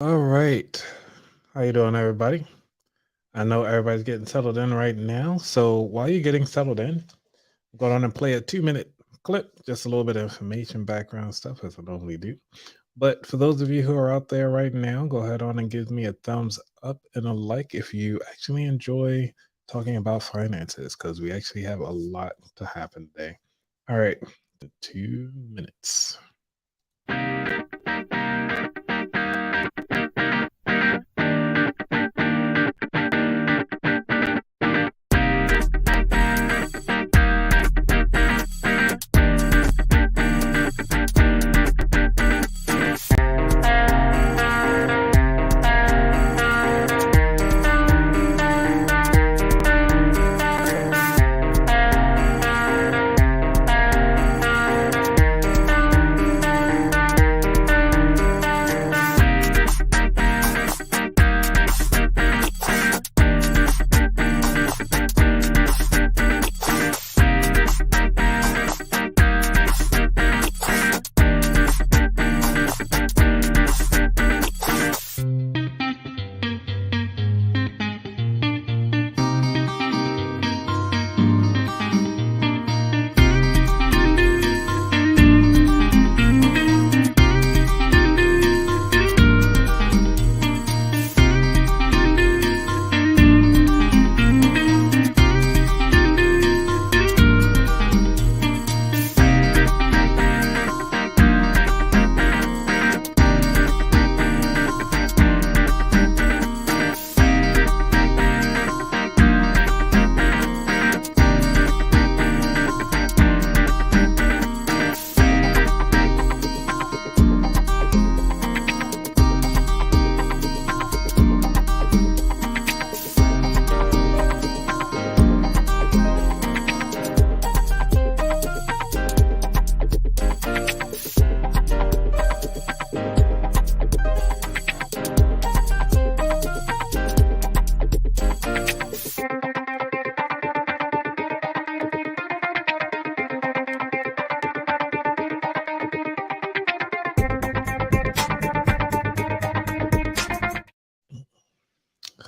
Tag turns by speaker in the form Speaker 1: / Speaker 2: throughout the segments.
Speaker 1: All right. How you doing, everybody? I know everybody's getting settled in right now. So while you're getting settled in, go on and play a 2 minute clip, just a little bit of information, background stuff, as I normally do. But for those of you who are out there right now, go ahead on and give me a thumbs up and a like if you actually enjoy talking about finances, because we actually have a lot to happen today. All right, 2 minutes.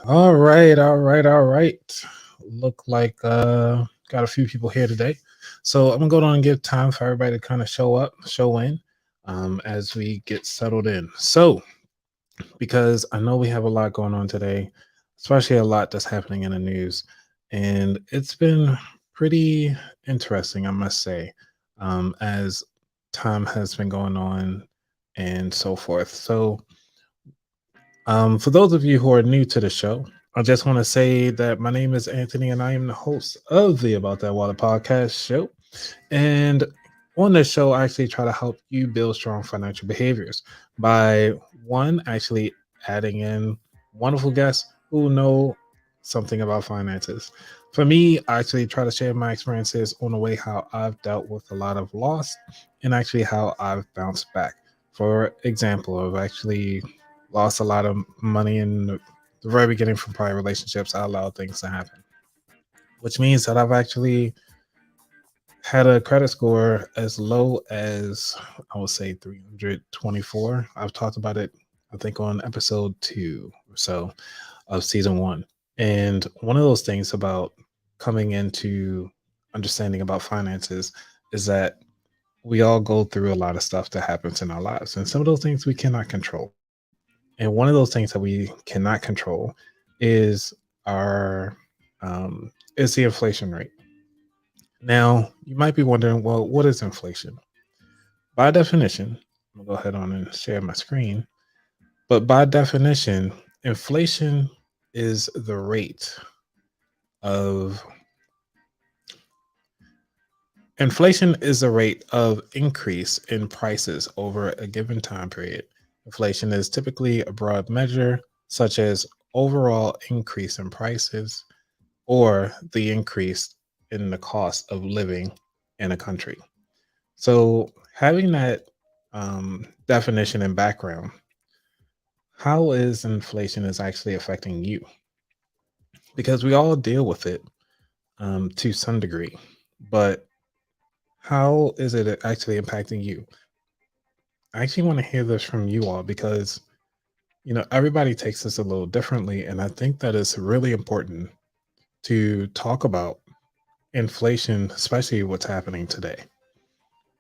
Speaker 1: All right. Look like got a few people here today. So I'm gonna go on and give time for everybody to kind of show up, show in as we get settled in. So because I know we have a lot going on today, especially a lot that's happening in the news. And it's been pretty interesting, I must say, as time has been going on and so forth. So for those of you who are new to the show, I just want to say that my name is Anthony and I am the host of the About That Water podcast show. And on this show, I actually try to help you build strong financial behaviors by one, actually adding in wonderful guests who know something about finances. For me, I actually try to share my experiences on the way how I've dealt with a lot of loss and actually how I've bounced back. For example, I've actually lost a lot of money in the very beginning from prior relationships. I allowed things to happen, which means that I've actually had a credit score as low as I would say 324. I've talked about it, I think, on episode 2 or so of season 1. And one of those things about coming into understanding about finances is that we all go through a lot of stuff that happens in our lives. And some of those things we cannot control. And one of those things that we cannot control is our is the inflation rate. Now, you might be wondering, well, what is inflation? By definition, I'm gonna go ahead on and share my screen. But by definition, inflation is the rate of inflation is the rate of increase in prices over a given time period. Inflation is typically a broad measure, such as overall increase in prices or the increase in the cost of living in a country. So, having that definition and background, how is inflation is actually affecting you? Because we all deal with it to some degree, but how is it actually impacting you? I actually want to hear this from you all because Everybody takes this a little differently, and I think that it's really important to talk about inflation, especially what's happening today.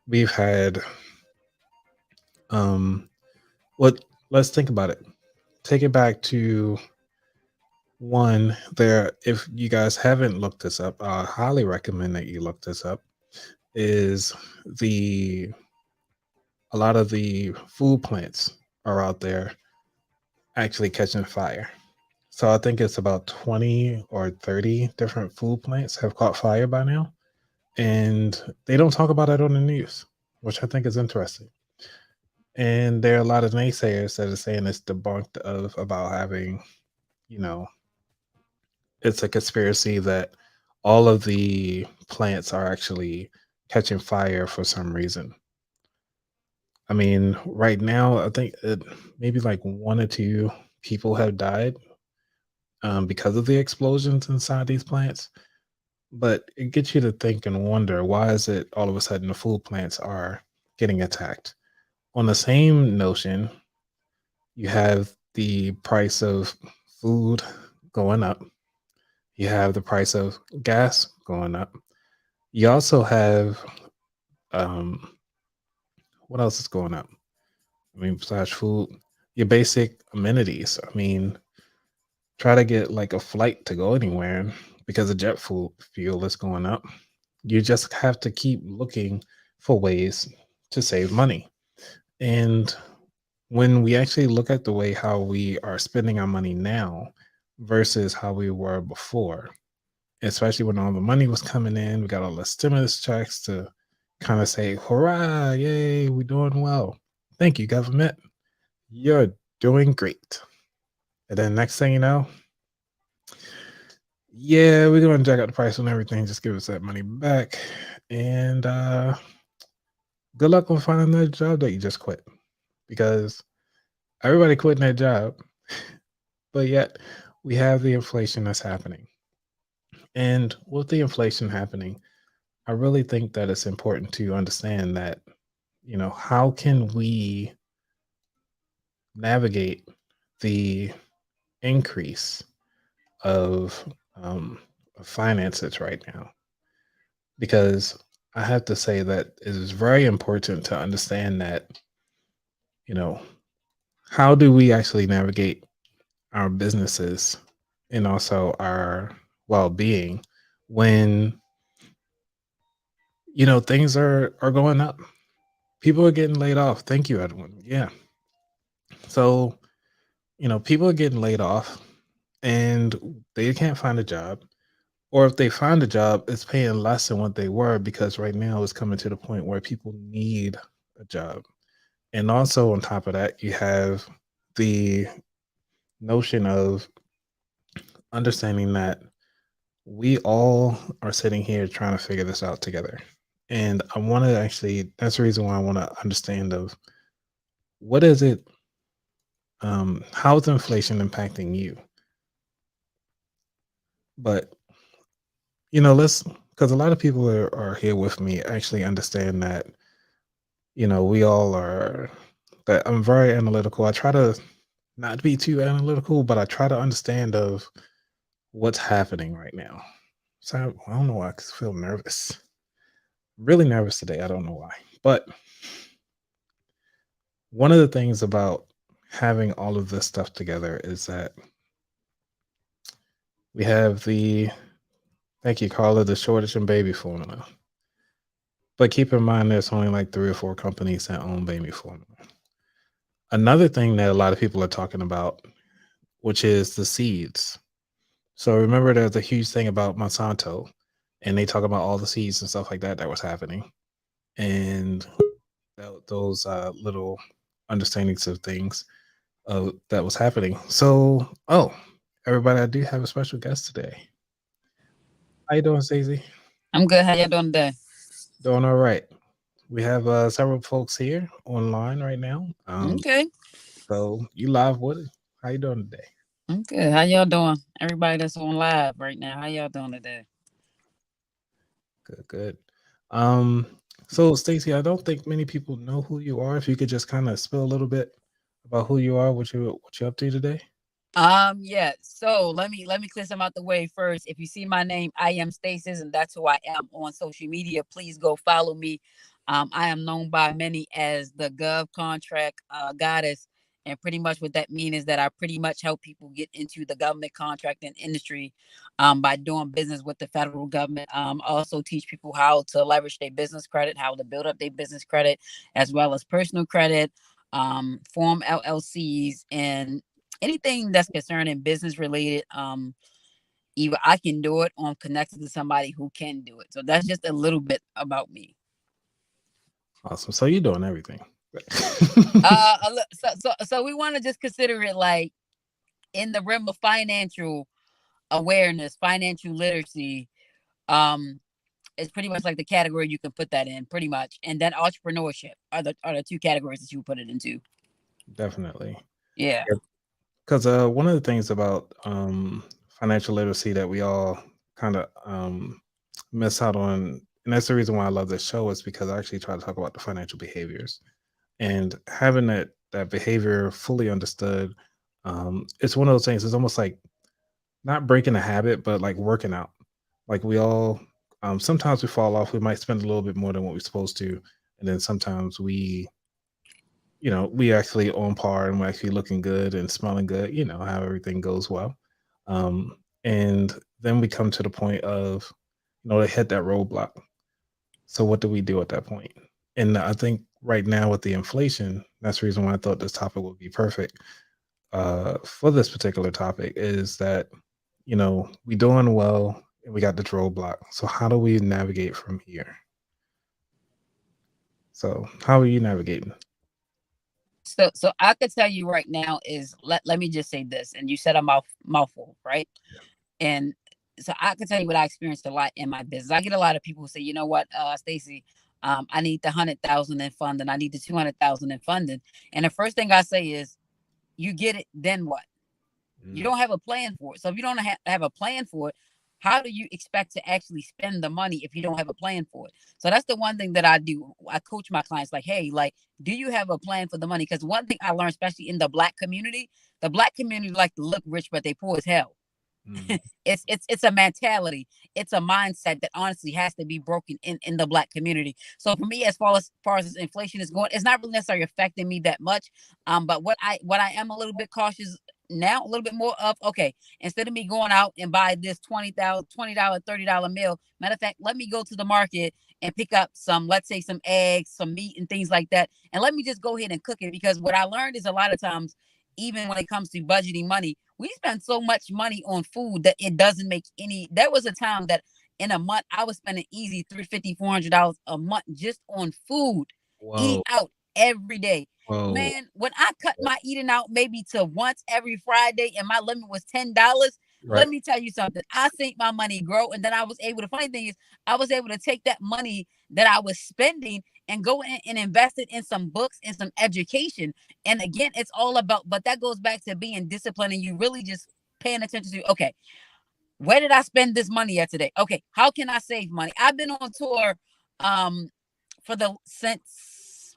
Speaker 1: We've had um what let's think about it. Take it back to one there. If you guys haven't looked this up, I highly recommend that you look this up. Is the a lot of the food plants are out there actually catching fire. So I think it's about 20 or 30 different food plants have caught fire by now. And they don't talk about it on the news, which I think is interesting. And there are a lot of naysayers that are saying it's debunked of about having, you know, it's a conspiracy that all of the plants are actually catching fire for some reason. I mean, right now, I think maybe like one or two people have died because of the explosions inside these plants. But it gets you to think and wonder, why is it all of a sudden the food plants are getting attacked? On the same notion, you have the price of food going up. You have the price of gas going up. You also have um, what else is going up? I mean, besides food, your basic amenities. I mean, try to get like a flight to go anywhere because the fuel is going up. You just have to keep looking for ways to save money. And when we actually look at the way how we are spending our money now versus how we were before, especially when all the money was coming in, we got all the stimulus checks to kind of say, hurrah, yay, we're doing well. Thank you, government. You're doing great. And then next thing you know, yeah, we're going to jack up the price on everything. Just give us that money back. And good luck on finding that job that you just quit, because everybody quitting that job, but yet we have the inflation that's happening. And with the inflation happening, I really think that it's important to understand that, how can we navigate the increase of, of finances right now? Because I have to say that it is very important to understand that, you know, how do we actually navigate our businesses and also our well-being when things are going up. People are getting laid off. Thank you, Edwin. Yeah. So people are getting laid off and they can't find a job, or if they find a job, it's paying less than what they were, because right now it's coming to the point where people need a job. And also on top of that, you have the notion of understanding that we all are sitting here trying to figure this out together. And I want to actually, that's the reason why I want to understand of what is it, how is inflation impacting you? But, let's, because a lot of people are here with me actually understand that, we all are, that I'm very analytical. I try to not be too analytical, but I try to understand of what's happening right now. So I don't know why I feel nervous. Really nervous today. I don't know why. But one of the things about having all of this stuff together is that we have the, thank you, Carla, the shortage in baby formula. But keep in mind, there's only like 3 or 4 companies that own baby formula. Another thing that a lot of people are talking about, which is the seeds. So remember, there's a huge thing about Monsanto, and they talk about all the seeds and stuff like that that was happening, and those little understandings of things that was happening. So, everybody, I do have a special guest today. How you doing, Stacey?
Speaker 2: I'm good. How y'all doing today?
Speaker 1: Doing all right. We have several folks here online right now.
Speaker 2: Okay.
Speaker 1: So you live with it. How you doing today?
Speaker 2: I'm good. How y'all doing? Everybody that's on live right now, how y'all doing today?
Speaker 1: Good, good. Um, so Stacey, I don't think many people know who you are. If you could just kind of spill a little bit about who you are, what you up to today?
Speaker 2: Yeah. So let me clear some out the way first. If you see my name, I am Stasis, and that's who I am on social media. Please go follow me. I am known by many as the Gov Contract Goddess, and pretty much what that means is that I pretty much help people get into the government contracting industry, by doing business with the federal government. Also teach people how to leverage their business credit, how to build up their business credit, as well as personal credit, form LLCs, and anything that's concerning business related. Either I can do it or I'm connected to somebody who can do it. So that's just a little bit about me.
Speaker 1: Awesome. So you're doing everything.
Speaker 2: So we want to just consider it like in the realm of financial awareness, financial literacy. um it's pretty much like the category you can put that in, pretty much. And then entrepreneurship are the two categories that you put it into.
Speaker 1: Definitely.
Speaker 2: Yeah.
Speaker 1: Because one of the things about financial literacy that we all kind of miss out on, and that's the reason why I love this show, is because I actually try to talk about the financial behaviors and having that behavior fully understood. It's one of those things. It's almost like not breaking a habit, but like working out. Like we all, sometimes we fall off. We might spend a little bit more than what we're supposed to, and then sometimes we actually on par and we're actually looking good and smelling good, how everything goes well. And then we come to the point of, they hit that roadblock. So what do we do at that point? And I think right now with the inflation, that's the reason why I thought this topic would be perfect for this particular topic is that, we doing well and we got this roadblock. So how do we navigate from here? So how are you navigating?
Speaker 2: So I could tell you right now is let me just say this, and you said a mouthful, right? And so I can tell you what I experienced a lot in my business. I get a lot of people who say, you know what, Stacy, I need the 100,000 in funding. I need the 200,000 in funding. And the first thing I say is, you get it, then what? You
Speaker 1: Mm,
Speaker 2: don't have a plan for it. So if you don't have a plan for it, how do you expect to actually spend the money if you don't have a plan for it? So that's the one thing that I do. I coach my clients like, hey, like, do you have a plan for the money? Because one thing I learned, especially in the black community like to look rich, but they poor as hell.
Speaker 1: mm,
Speaker 2: It's a mentality, it's a mindset that honestly has to be broken in the black community. So for me, as far as inflation is going, it's not really necessarily affecting me that much. But what I am a little bit cautious now, a little bit more of, okay, instead of me going out and buy this $20, $30 meal, matter of fact, let me go to the market and pick up some, let's say, some eggs, some meat, and things like that, and let me just go ahead and cook it. Because what I learned is a lot of times, even when it comes to budgeting money, we spend so much money on food that it doesn't make any. There was a time that in a month I was spending easy $350, $400 a month just on food, eating
Speaker 1: whoa,
Speaker 2: out every day.
Speaker 1: whoa,
Speaker 2: Man, when I cut my eating out maybe to once every Friday and my limit was $10, let
Speaker 1: right.
Speaker 2: me tell you something. I think my money grow, and then I was able. The funny thing is, I was able to take that money that I was spending and go in and invest it in some books and some education. And again, it's all about, but that goes back to being disciplined and you really just paying attention to, okay, where did I spend this money at today? Okay, how can I save money? I've been on tour for the since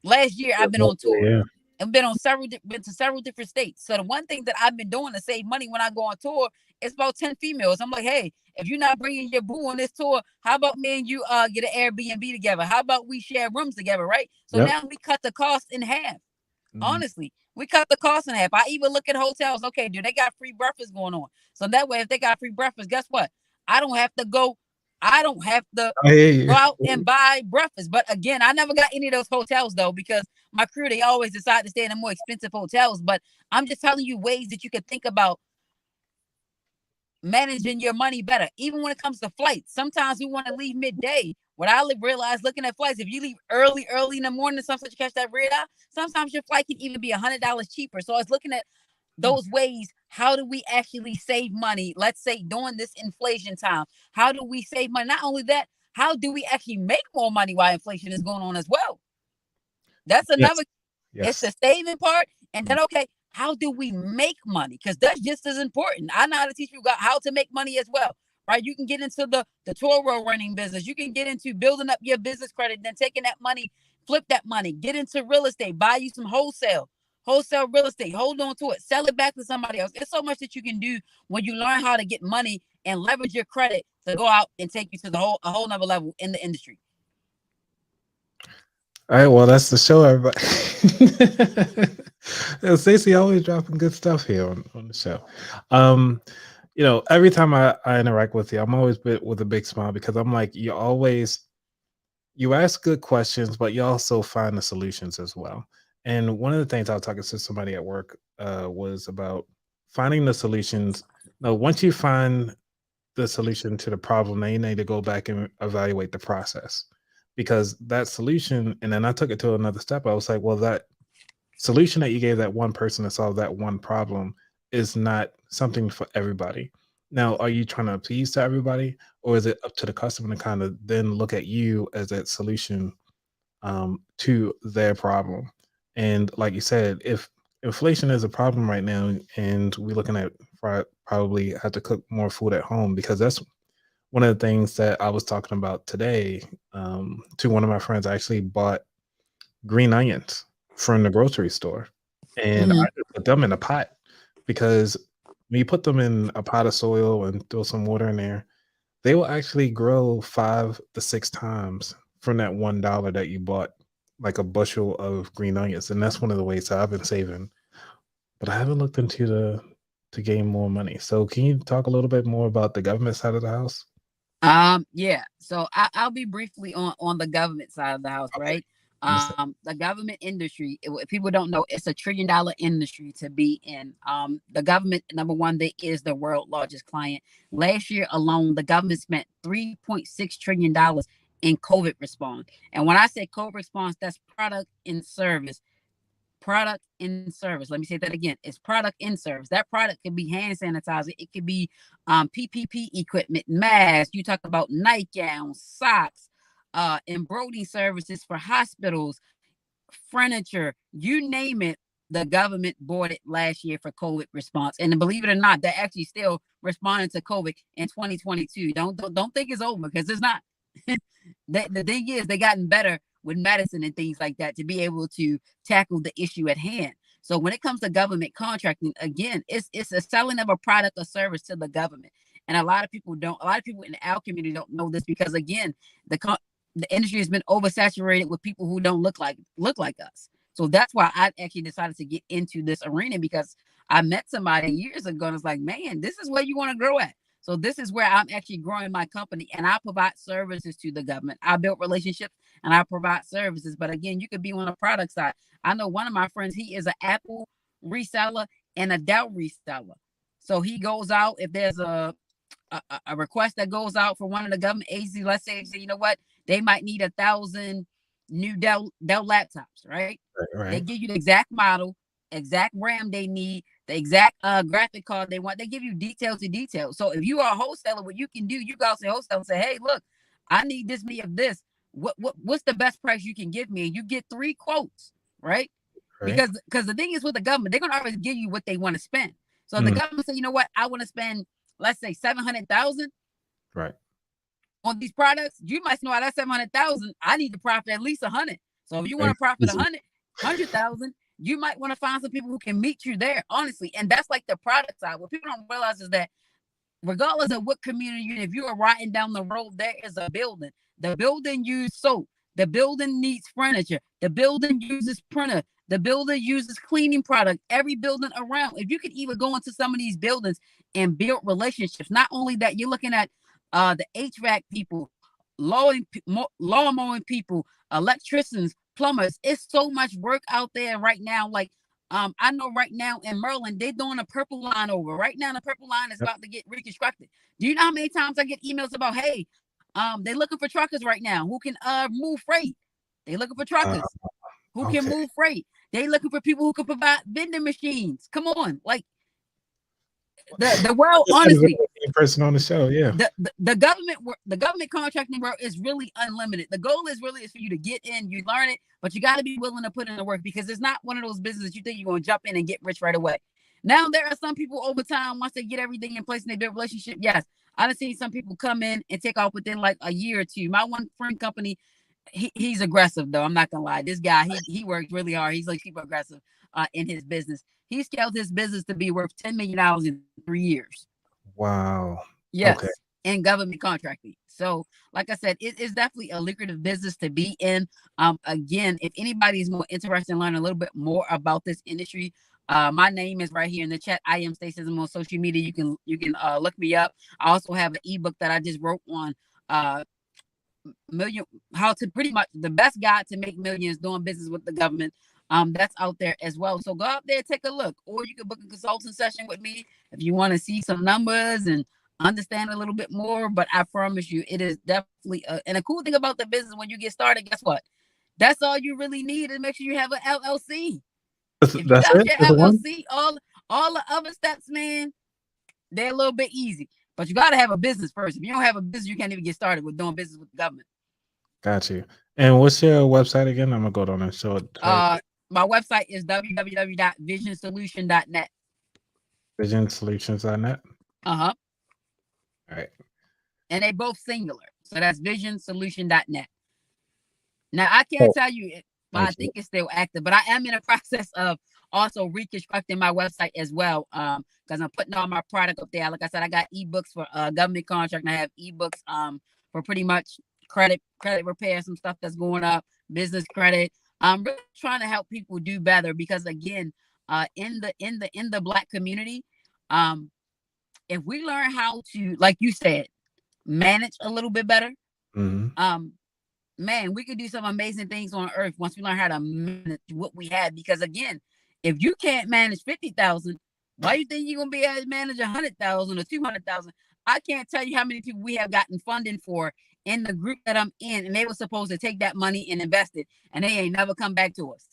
Speaker 2: last year. I've been on tour
Speaker 1: Yeah.
Speaker 2: and been to several different states. So the one thing that I've been doing to save money when I go on tour is about 10 females. I'm like, hey, if you're not bringing your boo on this tour, how about me and you get an Airbnb together? How about we share rooms together, right? So
Speaker 1: Yep.
Speaker 2: now we cut the cost in half.
Speaker 1: Mhm.
Speaker 2: Honestly, we cut the cost in half. I even look at hotels. Okay, do they got free breakfast going on? So that way, if they got free breakfast, guess what? I don't have to go. I don't have to
Speaker 1: I hear
Speaker 2: go
Speaker 1: you.
Speaker 2: out and buy breakfast. But again, I never got any of those hotels though, because my crew, they always decide to stay in the more expensive hotels. But I'm just telling you ways that you could think about managing your money better. Even when it comes to flights, sometimes we want to leave midday. What I realize looking at flights, if you leave early in the morning, sometimes you catch that red eye. Sometimes your flight can even be $100 cheaper. So I was looking at
Speaker 1: Mm.
Speaker 2: those ways. How do we actually save money? Let's say during this inflation time, how do we save money? Not only that, how do we actually make more money while inflation is going on as well? That's
Speaker 1: Yes.
Speaker 2: another. It's
Speaker 1: Yes.
Speaker 2: the saving part. And
Speaker 1: Mm.
Speaker 2: then, okay, how do we make money? Because that's just as important. I know how to teach you how to make money as well. Right? You can get into the Toro running business. You can get into building up your business credit, then taking that money, flip that money, get into real estate, buy you some wholesale real estate. Hold on to it. Sell it back to somebody else. There's so much that you can do when you learn how to get money and leverage your credit to go out and take you to a whole nother level in the industry.
Speaker 1: All right, well, that's the show, everybody. Stacey always dropping good stuff here on the show. Um, every time I interact with you, I'm always with a big smile because I'm like, you ask good questions, but you also find the solutions as well. And one of the things I was talking to somebody at work was about finding the solutions. Now, once you find the solution to the problem, then you need to go back and evaluate the process because that solution, and then I took it to another step. I was like, well, that solution that you gave that one person to solve that one problem is not something for everybody. Now, are you trying to appease to everybody, or is it up to the customer to kind of then look at you as that solution to their problem? And like you said, if inflation is a problem right now, and we're looking at probably have to cook more food at home because that's one of the things that I was talking about today to one of my friends. I actually bought green onions from the grocery store, and I just put them in a pot because when you put them in a pot of soil and throw some water in there, they will actually grow 5 to 6 times from that $1 that you bought, like a bushel of green onions. And that's one of the ways that I've been saving. But I haven't looked into to gain more money. So can you talk a little bit more about the government side of the house?
Speaker 2: Yeah. So I'll be briefly on the government side of the house,
Speaker 1: Okay.
Speaker 2: right?
Speaker 1: Understand.
Speaker 2: The government industry, if people don't know, it's a $1 trillion industry to be in. The government, number one, they is the world largest client. Last year alone, the government spent $3.6 trillion in COVID response. And when I say COVID response, that's product and service. Product and service. Let me say that again. It's product and service. That product could be hand sanitizer. It could be PPP equipment, masks. You talk about nightgowns, socks, embroidery services for hospitals, furniture, you name it. The government bought it last year for COVID response, and believe it or not, they're actually still responding to COVID in 2022. Don't think it's over because it's not. The thing is, they gotten better with medicine and things like that to be able to tackle the issue at hand. So when it comes to government contracting, again, it's a selling of a product or service to the government, and a lot of people don't. A lot of people in our community don't know this because again, the industry has been oversaturated with people who don't look like us. So that's why I actually decided to get into this arena because I met somebody years ago and it's like, man, this is where you want to grow at. So this is where I'm actually growing my company and I provide services to the government. I built relationships and I provide services. But again, you could be on the product side. I know one of my friends, he is an Apple reseller and a Dell reseller. So he goes out if there's a request that goes out for one of the government agencies. Let's say, you know what, they might need 1,000 new Dell laptops, right? They
Speaker 1: Right.
Speaker 2: give you the exact model, exact RAM they need, the exact graphic card they want. They give you details to detail. So if you are a wholesaler, what you can do, you go out to wholesale and say, hey, look, I need this many of this. What's the best price you can give me? And you get 3 quotes, right?
Speaker 1: Right.
Speaker 2: Because the thing is with the government, they're gonna always give you what they want to spend. So if the
Speaker 1: Mm,
Speaker 2: government say, you know what, I want to spend, let's say 700,000
Speaker 1: right.
Speaker 2: on these products, you might know out of that 700,000, I need to profit at least 100. So if you want
Speaker 1: Right.
Speaker 2: to profit
Speaker 1: Easy.
Speaker 2: 100,000, you might want to find some people who can meet you there, honestly. And that's like the product side. What people don't realize is that regardless of what community you're in, if you are riding down the road, there is a building. The building uses soap. The building needs furniture. The building uses printer. The building uses cleaning product. Every building around. If you could even go into some of these buildings and build relationships, not only that, you're looking at the HVAC people, lawn mowing people, electricians, plumbers. It's so much work out there right now. Like I know right now in Maryland, they're doing a purple line over. Right now, the purple line is
Speaker 1: Yep.
Speaker 2: about to get reconstructed. Do you know how many times I get emails about, hey, they're looking for truckers right now who can move freight. They looking for
Speaker 1: Uh,
Speaker 2: truckers who can
Speaker 1: okay.
Speaker 2: move freight. They looking for people who can provide vending machines. Come on, like the world,
Speaker 1: This has been
Speaker 2: honestly,
Speaker 1: a person on the show. Yeah.
Speaker 2: the government contracting world is really unlimited. The goal is for you to get in, you learn it, but you got to be willing to put in the work because it's not one of those businesses you think you're going to jump in and get rich right away. Now there are some people over time once they get everything in place and they build relationship. Yes, I've seen some people come in and take off within like a year or two. My one friend company, he's aggressive though. I'm not gonna lie. This guy, he works really hard. He's like super aggressive. in his business. He scaled his business to be worth $10 million in 3 years.
Speaker 1: Wow. Okay.
Speaker 2: Yes, in government contracting. So, like I said, it is definitely a lucrative business to be in. Again, if anybody is more interested in learning a little bit more about this industry, my name is right here in the chat. I am Stacey on social media. You can look me up. I also have an ebook that I just wrote on million how to pretty much the best guide to make millions doing business with the government. That's out there as well. So go out there, take a look, or you can book a consulting session with me if you want to see some numbers and understand a little bit more. But I promise you, it is definitely and a cool thing about the business when you get started, guess what? That's all you really need is make sure you have an LLC. If you
Speaker 1: That's
Speaker 2: got
Speaker 1: it?
Speaker 2: your
Speaker 1: That's the one?
Speaker 2: LLC, all the other steps, man, they're a little bit easy. But you got to have a business first. If you don't have a business, you can't even get started with doing business with the government.
Speaker 1: Got you. And what's your website again? I'm gonna go down and show it.
Speaker 2: My website is www.visionsolution.net.
Speaker 1: VisionSolutions.net.
Speaker 2: Uh-huh.
Speaker 1: All right.
Speaker 2: And they both singular. So that's visionsolution.net. Now I can't
Speaker 1: Oh,
Speaker 2: tell you but I
Speaker 1: thank you.
Speaker 2: think it's still active, but I am in a process of also reconstructing my website as well. Because I'm putting all my product up there. Like I said, I got ebooks for government contract, and I have ebooks for pretty much credit repair, some stuff that's going up, business credit. I'm really trying to help people do better because again, in the Black community, if we learn how to, like you said, manage a little bit better,
Speaker 1: Mhm.
Speaker 2: man, we could do some amazing things on earth once we learn how to manage what we have. Because again, if you can't manage 50,000, why you think you're gonna be able to manage 100,000 or 200,000? I can't tell you how many people we have gotten funding for in the group that I'm in, and they were supposed to take that money and invest it, and they ain't never come back to us.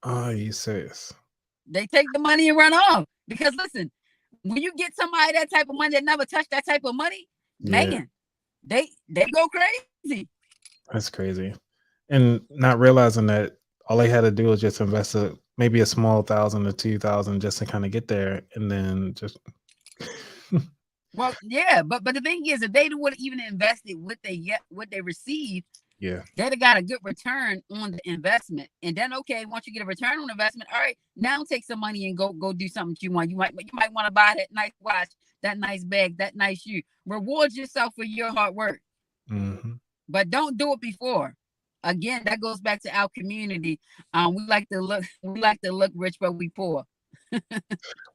Speaker 1: Oh, you serious?
Speaker 2: They take the money and run off. Because listen, when you get somebody that type of money that never touched that type of money,
Speaker 1: Yeah,
Speaker 2: man, they go crazy.
Speaker 1: that's crazy. And not realizing that all they had to do was just invest maybe a small 1,000 or 2,000 just to kind of get there, and then just
Speaker 2: Well, yeah, but the thing is, if they would have even invested what they received,
Speaker 1: yeah.
Speaker 2: they'd have got a good return on the investment. And then, okay, once you get a return on investment, all right, now take some money and go do something you want. You might want to buy that nice watch, that nice bag, that nice shoe. Reward yourself for your hard work,
Speaker 1: Hmm.
Speaker 2: but don't do it before. Again, that goes back to our community. We like to look rich, but we poor,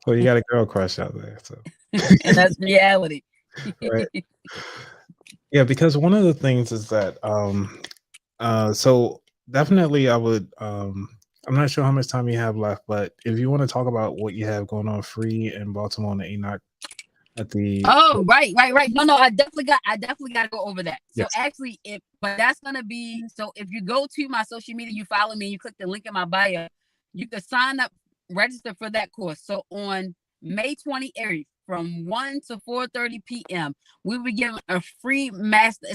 Speaker 1: Well, you got a girl crush out there, so
Speaker 2: and that's reality.
Speaker 1: right. Yeah, because one of the things is that so definitely I would I'm not sure how much time you have left, but if you want to talk about what you have going on free in Baltimore and Enoch at the
Speaker 2: Oh, right. No, I definitely got to go over that. So
Speaker 1: yes.
Speaker 2: actually, but that's gonna be so. If you go to my social media, you follow me, you click the link in my bio, you can sign up, register for that course. So on May 28th, from 1 to 4:30 p.m., we will be giving a free master.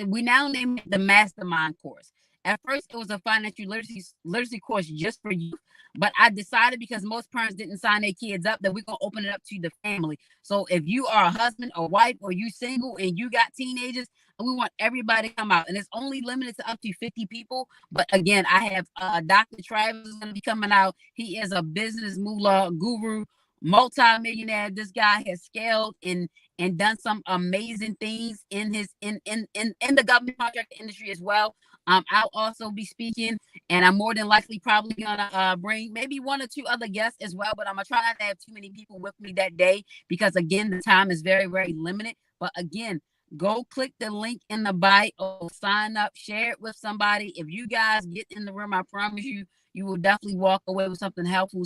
Speaker 2: We now name it the Mastermind course. At first, it was a financial literacy course just for you, but I decided because most parents didn't sign their kids up that we're gonna open it up to the family. So if you are a husband or wife or you single and you got teenagers, we want everybody to come out. And it's only limited to up to 50 people. But again, I have Dr. Travis is going to be coming out. He is a business moolah guru, multi-millionaire. This guy has scaled and done some amazing things in his in the government contract industry as well. I'll also be speaking, and I'm more than likely probably gonna bring maybe one or two other guests as well. But I'm gonna try not to have too many people with me that day because again, the time is very, very limited. But again, go click the link in the bio, sign up, share it with somebody. If you guys get in the room, I promise you, you will definitely walk away with something helpful,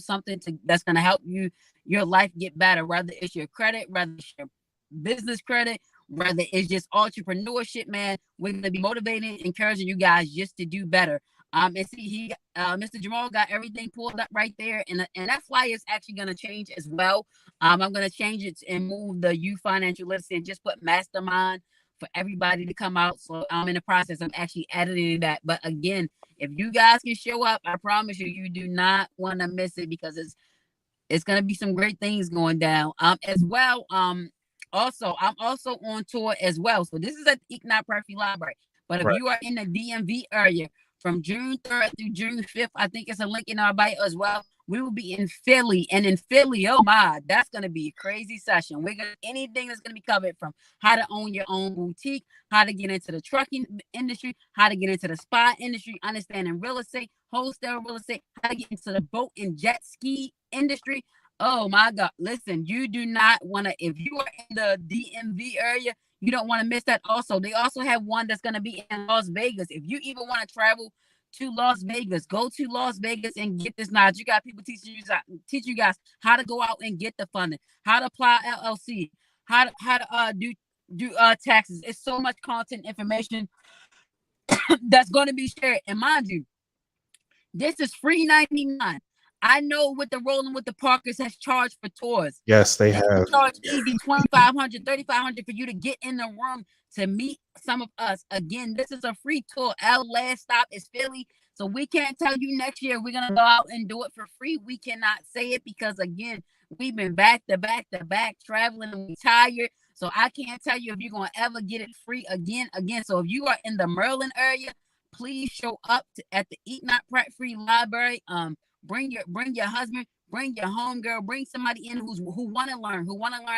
Speaker 2: that's gonna help your life get better. Whether it's your credit, whether it's your business credit, whether it's just entrepreneurship, man, we're gonna be motivating, encouraging you guys just to do better. And see, Mr. Jamal got everything pulled up right there, and that flyer is actually gonna change as well. I'm gonna change it and move the youth financial literacy and just put mastermind for everybody to come out. So I'm in the process of actually editing that. But again, if you guys can show up, I promise you, you do not want to miss it because it's gonna be some great things going down. As well. Also, I'm also on tour as well. So this is at the Econ Perfect Library. But if
Speaker 1: Right.
Speaker 2: you are in the DMV area from June 3rd through June 5th, I think it's a link in our bio as well. We will be in Philly, and in Philly, oh my, that's gonna be a crazy session. We're gonna anything that's gonna be covered from how to own your own boutique, how to get into the trucking industry, how to get into the spa industry, understanding real estate, wholesale real estate, how to get into the boat and jet ski industry. Oh my God. Listen, you do not want to, if you are in the DMV area, you don't want to miss that. Also, they also have one that's going to be in Las Vegas. If you even want to travel to Las Vegas, go to Las Vegas and get this knowledge. You got people teach you guys how to go out and get the funding, how to apply LLC, how to do taxes. It's so much content information that's going to be shared. And mind you, this is free 99. I know what the Rolling with the Parkers has charged for tours.
Speaker 1: Yes, they
Speaker 2: They
Speaker 1: have.
Speaker 2: charge easy 2,500, 3,500 for you to get in the room to meet some of us. Again, this is a free tour. Our last stop is Philly. So we can't tell you next year we're gonna go out and do it for free. We cannot say it because again, we've been back to back to back traveling and we tired. So I can't tell you if you're gonna ever get it free again. So if you are in the Maryland area, please show up at the Eat Not Pratt Free Library. Bring your husband, bring your homegirl, bring somebody in who want to learn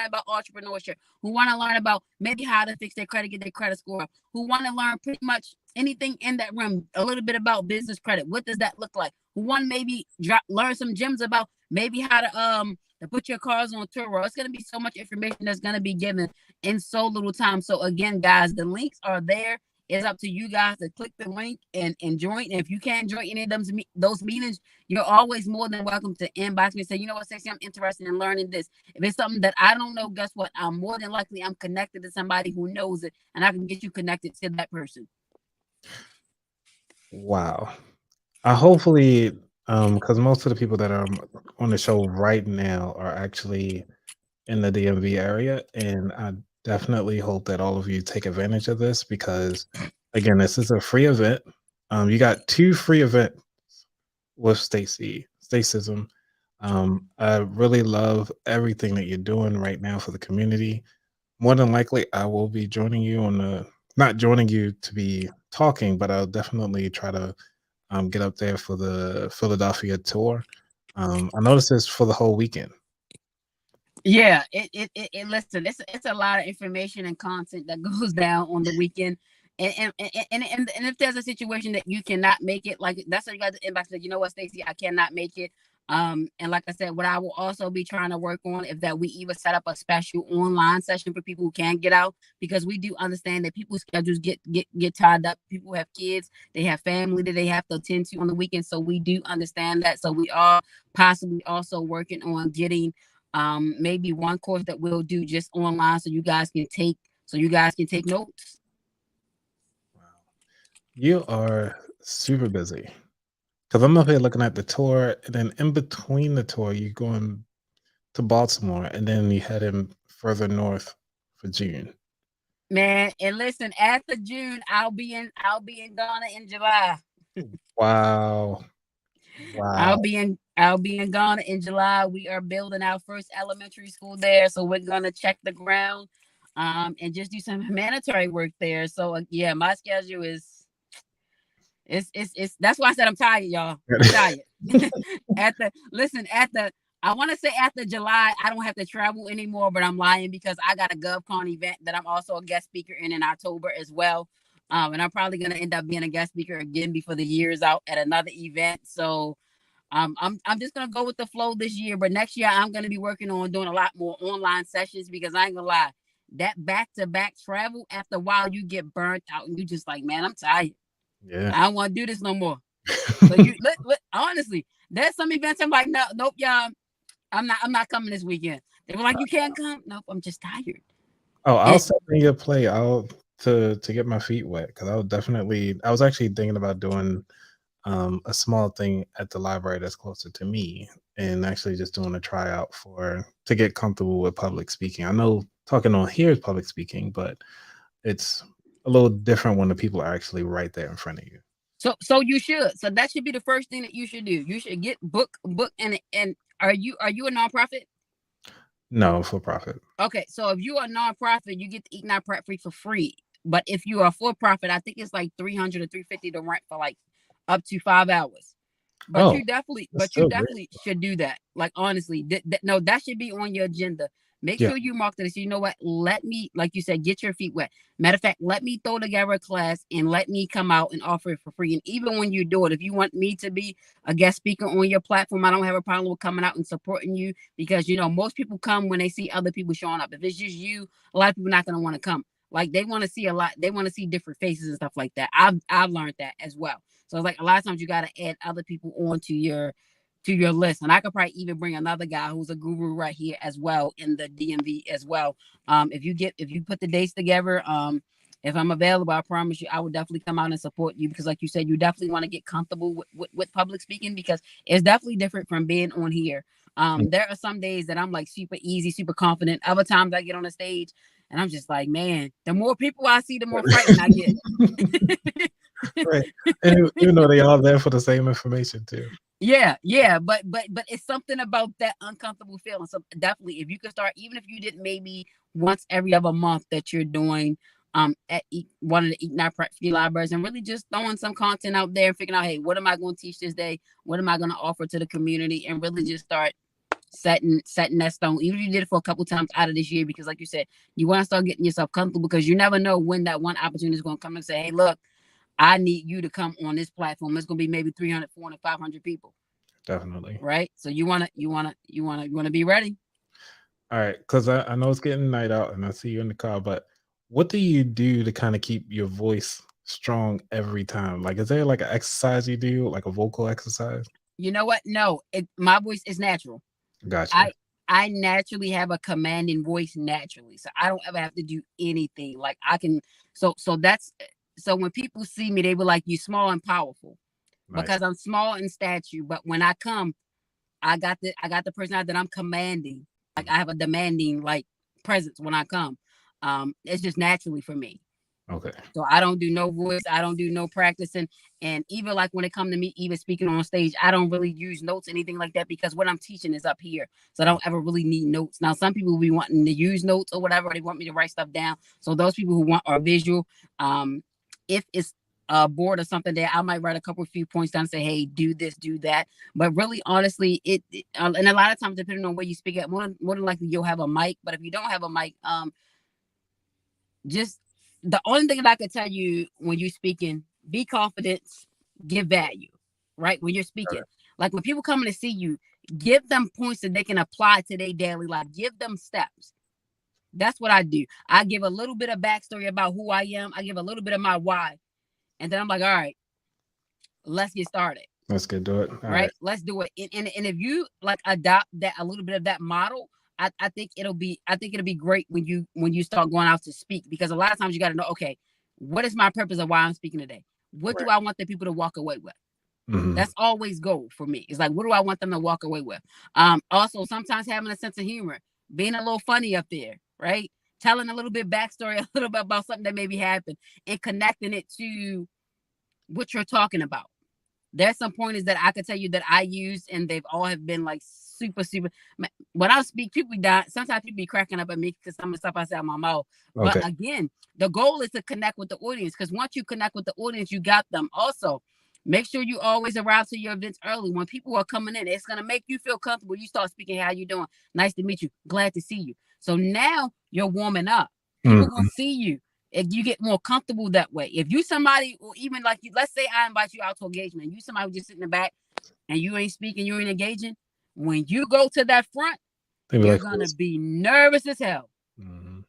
Speaker 2: about entrepreneurship, who want to learn about maybe how to fix their credit, get their credit score up, who want to learn pretty much anything in that room, a little bit about business credit. What does that look like? Who want to maybe learn some gems about maybe how to put your cars on tour. It's going to be so much information that's going to be given in so little time. So again, guys, the links are there. It's up to you guys to click the link and join. And if you can't join any of those meetings, you're always more than welcome to inbox me and say, you know what, Stacey, I'm interested in learning this. If it's something that I don't know, guess what? I'm more than likely I'm connected to somebody who knows it, and I can get you connected to that person.
Speaker 1: Wow. I hopefully, because most of the people that are on the show right now are actually in the DMV area, and I definitely hope that all of you take advantage of this because, again, this is a free event. You got 2 free events with Stacism. I really love everything that you're doing right now for the community. More than likely, I will be joining you on the not joining you to be talking, but I'll definitely try to get up there for the Philadelphia tour. I noticed this for the whole weekend.
Speaker 2: Yeah, listen, it's a lot of information and content that goes down on the weekend. And if there's a situation that you cannot make it, like that's what you got to inbox. You know what, Stacey, I cannot make it. And like I said, what I will also be trying to work on is that we even set up a special online session for people who can't get out, because we do understand that people's schedules get tied up. People have kids, they have family that they have to attend to on the weekend. So we do understand that. So we are possibly also working on getting maybe one course that we'll do just online so you guys can take notes.
Speaker 1: Wow. You are super busy because I'm up here looking at the tour, and then in between the tour, you're going to Baltimore, and then you head in further north for June.
Speaker 2: Man, and listen, after June, I'll be in Ghana in July.
Speaker 1: Wow. Wow.
Speaker 2: I'll be in Ghana in July. We are building our first elementary school there, so we're gonna check the ground, and just do some humanitarian work there. So yeah, my schedule is it's that's why I said I'm tired, y'all. I'm tired. I want to say after July, I don't have to travel anymore, but I'm lying because I got a GovCon event that I'm also a guest speaker in October as well. And I'm probably gonna end up being a guest speaker again before the year is out at another event. So I'm just gonna go with the flow this year, but next year I'm gonna be working on doing a lot more online sessions because I ain't gonna lie, that back to back travel after a while you get burnt out and you just like, man, I'm tired.
Speaker 1: Yeah.
Speaker 2: I don't want to do this no more. So honestly, there's some events I'm like, no, nope, y'all, I'm not coming this weekend. They were like, you can't come. Nope, I'm just tired.
Speaker 1: Oh, I'll send you your play. To get my feet wet because I was actually thinking about doing a small thing at the library that's closer to me and actually just doing a tryout to get comfortable with public speaking. I know talking on here is public speaking, but it's a little different when the people are actually right there in front of you.
Speaker 2: So you should. So that should be the first thing that you should do. You should get book and are you a nonprofit?
Speaker 1: No, for profit.
Speaker 2: Okay, so if you are a nonprofit, you get to Eat Not Pratt Free for free. But if you are for profit, I think it's like 300 or 350 to rent for like up to 5 hours. But
Speaker 1: Oh,
Speaker 2: you definitely,
Speaker 1: that's
Speaker 2: but you
Speaker 1: still great.
Speaker 2: definitely should do that. Like honestly, no, that should be on your agenda. Make
Speaker 1: Yeah,
Speaker 2: sure you mark that. So you know what? Let me, like you said, get your feet wet. Matter of fact, let me throw together a class and let me come out and offer it for free. And even when you do it, if you want me to be a guest speaker on your platform, I don't have a problem with coming out and supporting you because most people come when they see other people showing up. If it's just you, a lot of people not gonna want to come. Like they want to see a lot, they want to see different faces and stuff like that. I've learned that as well. So it's like a lot of times you got to add other people onto your list. And I could probably even bring another guy who's a guru right here as well in the DMV as well. If you put the dates together, if I'm available, I promise you I will definitely come out and support you because like you said, you definitely want to get comfortable with public speaking because it's definitely different from being on here.
Speaker 1: mm,
Speaker 2: There are some days that I'm like super easy, super confident. Other times I get on the stage and I'm just like, man, the more people I see, the more frightened I get.
Speaker 1: right. And even though they all there for the same information too.
Speaker 2: Yeah, but it's something about that uncomfortable feeling. So definitely, if you could start, even if you did maybe once every other month that you're doing at one of the Ignite Free libraries and really just throwing some content out there and figuring out, hey, what am I going to teach this day? What am I going to offer to the community? And really just start setting that stone. Even if you did it for a couple times out of this year, because like you said, you want to start getting yourself comfortable because you never know when that one opportunity is going to come and say, hey, look, I need you to come on this platform. It's going to be maybe 300, 400, 500 people.
Speaker 1: Definitely.
Speaker 2: Right. So you want to be ready.
Speaker 1: All right, because I know it's getting night out and I see you in the car, but what do you do to kind of keep your voice strong every time? Like, is there like an exercise you do, like a vocal exercise?
Speaker 2: You know what? No, my voice is natural.
Speaker 1: Gotcha.
Speaker 2: I I naturally have a commanding voice naturally. So I don't ever have to do anything. Like I can so when people see me, they were like, you small and powerful.
Speaker 1: Nice.
Speaker 2: Because I'm small in stature, but when I come, I got the personality that I'm commanding. Like I have a demanding like presence when I come. It's just naturally for me.
Speaker 1: Okay.
Speaker 2: So I don't do no voice, I don't do no practicing. And even like when it comes to me even speaking on stage, I don't really use notes, anything like that, because what I'm teaching is up here. So I don't ever really need notes. Now some people will be wanting to use notes or whatever, they want me to write stuff down. So those people who want are visual, if it's a board or something there, I might write a couple few points down and say, hey, do this, do that. But really, honestly, and a lot of times, depending on where you speak at, more than likely you'll have a mic. But if you don't have a mic, just the only thing that I could tell you when you're speaking, be confident, give value, right? When you're speaking, like when people coming to see you, give them points that they can apply to their daily life. Give them steps. That's what I do. I give a little bit of backstory about who I am. I give a little bit of my why, and then I'm like, all right, let's get started.
Speaker 1: Let's get to it. All right.
Speaker 2: Right? Let's do it. And if you like adopt that a little bit of that model, I think it'll be great when you start going out to speak because a lot of times you got to know, okay, what is my purpose of why I'm speaking today? What do
Speaker 1: Right.
Speaker 2: I want the people to walk away with?
Speaker 1: Hmm.
Speaker 2: That's always goal for me. It's like, what do I want them to walk away with? Also sometimes having a sense of humor, being a little funny up there, right? Telling a little bit backstory, a little bit about something that maybe happened and connecting it to what you're talking about. There's some pointers that I could tell you that I use, and they've all have been like super, super. When I speak, people die. Sometimes people be cracking up at me because some of the stuff I say out my mouth. But
Speaker 1: Okay.
Speaker 2: again, the goal is to connect with the audience because once you connect with the audience, you got them. Also, make sure you always arrive to your events early. When people are coming in, it's gonna make you feel comfortable. You start speaking, how you doing? Nice to meet you. Glad to see you. So now you're warming up. People gonna
Speaker 1: Hmm.
Speaker 2: see you and you get more comfortable that way. If you somebody, or even like you, let's say I invite you out to engagement, you somebody who just sitting in the back and you ain't speaking, you ain't engaging. When you go to that front,
Speaker 1: They be
Speaker 2: you're
Speaker 1: like,
Speaker 2: gonna be nervous as hell.
Speaker 1: mhm.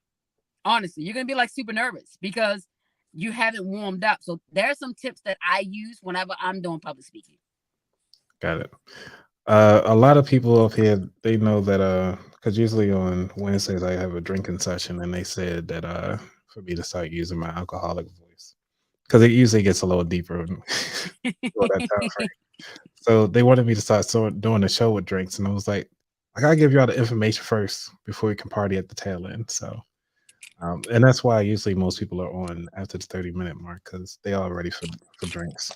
Speaker 2: Honestly, you're gonna be like super nervous because you haven't warmed up. So there's some tips that I use whenever I'm doing public speaking.
Speaker 1: Got it. A lot of people up here, they know that because usually on Wednesdays I have a drinking session, and they said that for me to start using my alcoholic voice because it usually gets a little deeper during that time frame. So they wanted me to start doing a show with drinks, and I was like, I gotta give y'all the information first before we can party at the tail end. So, and that's why usually most people are on after the 30-minute mark because they are ready for drinks.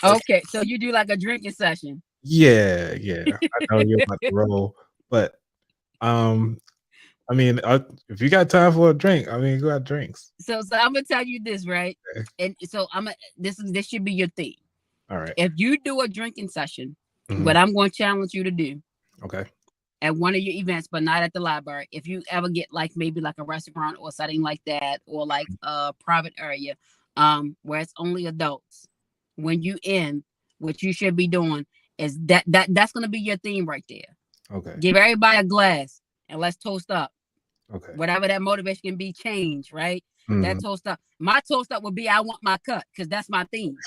Speaker 1: But
Speaker 2: Okay, so you do like a drinking session.
Speaker 1: yeah, yeah, I know you're about to roll, but um, I mean, if you got time for a drink, I mean, go out drinks.
Speaker 2: So I'm gonna tell you this, right?
Speaker 1: Okay.
Speaker 2: And so this should be your theme.
Speaker 1: All right.
Speaker 2: If you do a drinking session,
Speaker 1: Mhm.
Speaker 2: what I'm going to challenge you to do
Speaker 1: Okay.
Speaker 2: at one of your events, but not at the library, if you ever get like maybe like a restaurant or something like that, or like a private area, where it's only adults, when you in, what you should be doing is that's going to be your theme right there.
Speaker 1: Okay.
Speaker 2: Give everybody a glass and let's toast up.
Speaker 1: Okay.
Speaker 2: Whatever that motivation can be, change, right? That
Speaker 1: Mhm.
Speaker 2: toast up. My toast up would be I want my cut, because that's my theme.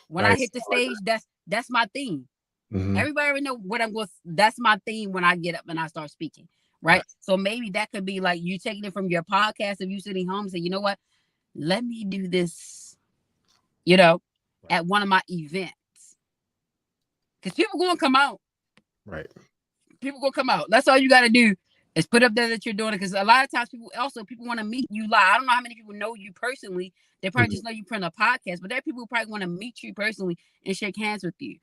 Speaker 2: When I
Speaker 1: Nice.
Speaker 2: hit the
Speaker 1: I like
Speaker 2: stage, that's my theme.
Speaker 1: that. Mhm.
Speaker 2: Everybody already know what I'm going. That's my theme when I get up and I start speaking,
Speaker 1: Right.
Speaker 2: right? So maybe that could be like you taking it from your podcast of you sitting home and say, you know what, let me do this, you know,
Speaker 1: Right.
Speaker 2: at one of my events, because people going to come out.
Speaker 1: Right.
Speaker 2: People gonna come out. That's all you got to do is put up there that you're doing it. Because a lot of times people want to meet you live. I don't know how many people know you personally. They probably
Speaker 1: Mhm.
Speaker 2: just know you print a podcast, but there are people who probably want to meet you personally and shake hands with you.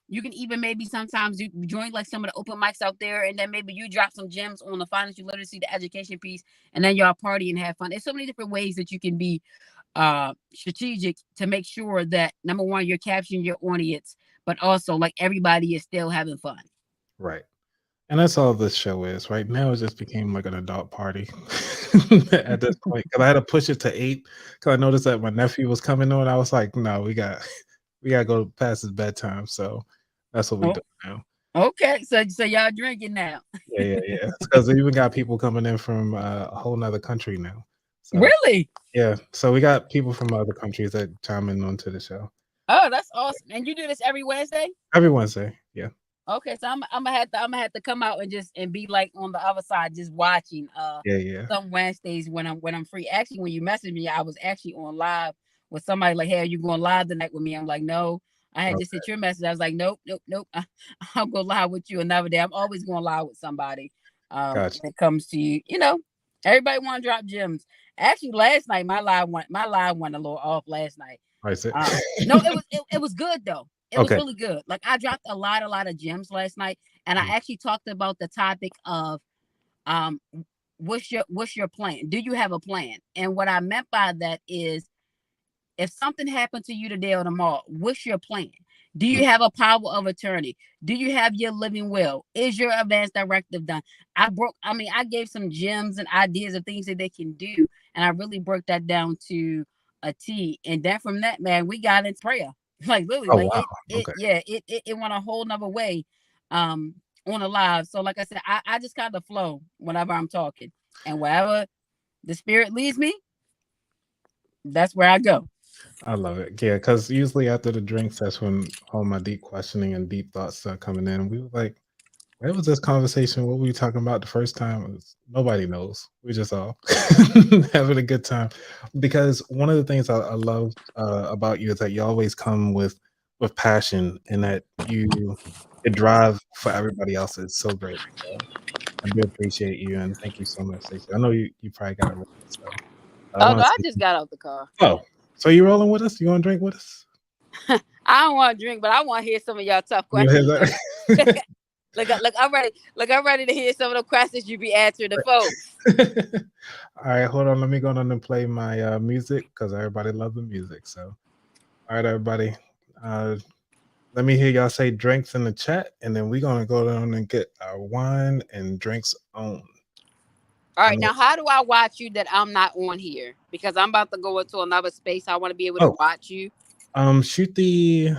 Speaker 2: You can even maybe sometimes you join like some of the open mics out there, and then maybe you drop some gems on the financial literacy, the education piece, and then y'all party and have fun. There's so many different ways that you can be strategic to make sure that number one, you're capturing your audience, but also like everybody is still having fun.
Speaker 1: Right. And that's all this show is. Right now, it just became like an adult party at this point. Because I had to push it to 8 because I noticed that my nephew was coming on. I was like, "No, we gotta go past his bedtime." So that's what we
Speaker 2: Oh,
Speaker 1: do now.
Speaker 2: okay, so y'all drinking now?
Speaker 1: Yeah, yeah, yeah. Because we even got people coming in from a whole nother country now. So
Speaker 2: Really?
Speaker 1: yeah, so we got people from other countries that chime in onto the show
Speaker 2: Oh, that's awesome. And you do this every Wednesday?
Speaker 1: every Wednesday. Yeah,
Speaker 2: Okay, so I'm gonna have to come out and just and be like on the other side just watching
Speaker 1: yeah, yeah.
Speaker 2: some Wednesdays when I'm free. Actually, when you messaged me, I was actually on live with somebody like, "Hey, are you going live tonight with me?" I'm like, "No." I had just
Speaker 1: Okay,
Speaker 2: hit your message. I was like, "Nope, nope, nope. I'll go live with you another day." I'm always going live with somebody.
Speaker 1: gotcha.
Speaker 2: When it comes to everybody want to drop gems. Actually, last night my live went a little off last night.
Speaker 1: I see.
Speaker 2: No, it was good though. It was
Speaker 1: Okay.
Speaker 2: really good. Like I dropped a lot of gems last night, and I
Speaker 1: Mm.
Speaker 2: actually talked about the topic of um what's your plan? Do you have a plan? And what I meant by that is if something happened to you today or tomorrow, what's your plan? Do
Speaker 1: Mm.
Speaker 2: you have a power of attorney? Do you have your living will? Is your advance directive done? I gave some gems and ideas of things that they can do. And I really broke that down to a T. And then from that, man, we got into prayer. Like literally,
Speaker 1: Oh
Speaker 2: like
Speaker 1: wow.
Speaker 2: it
Speaker 1: Okay.
Speaker 2: yeah, it went a whole nother way on a live. So like I said, I just kind of flow whenever I'm talking. And wherever the spirit leads me, that's where I go.
Speaker 1: I love it. Yeah, because usually after the drinks, that's when all my deep questioning and deep thoughts start coming in. We were like, where was this conversation? What were we talking about the first time? Nobody knows. We just all having a good time. Because one of the things I love about you is that you always come with passion, and that your drive for everybody else is so great. So I do appreciate you, and thank you so much, Stacey. I know you probably got to run, so I
Speaker 2: Oh no,
Speaker 1: want to
Speaker 2: I
Speaker 1: say,
Speaker 2: just got out the car.
Speaker 1: oh, so you rolling with us? You want to drink with us?
Speaker 2: I don't want to drink, but I want to hear some of y'all tough
Speaker 1: You hear
Speaker 2: questions.
Speaker 1: that?
Speaker 2: Look, I'm ready. Look, I'm ready to hear some of the questions you be answering the folks.
Speaker 1: All right, hold on. Let me go on and play my music because everybody loves the music. So, all right, everybody. Uh, Let me hear y'all say drinks in the chat, and then we're gonna go down and get our wine and drinks on.
Speaker 2: All
Speaker 1: I
Speaker 2: right,
Speaker 1: know.
Speaker 2: now how do I watch you that I'm not on here? Because I'm about to go into another space. I want to be able to
Speaker 1: Oh,
Speaker 2: watch you.
Speaker 1: shoot the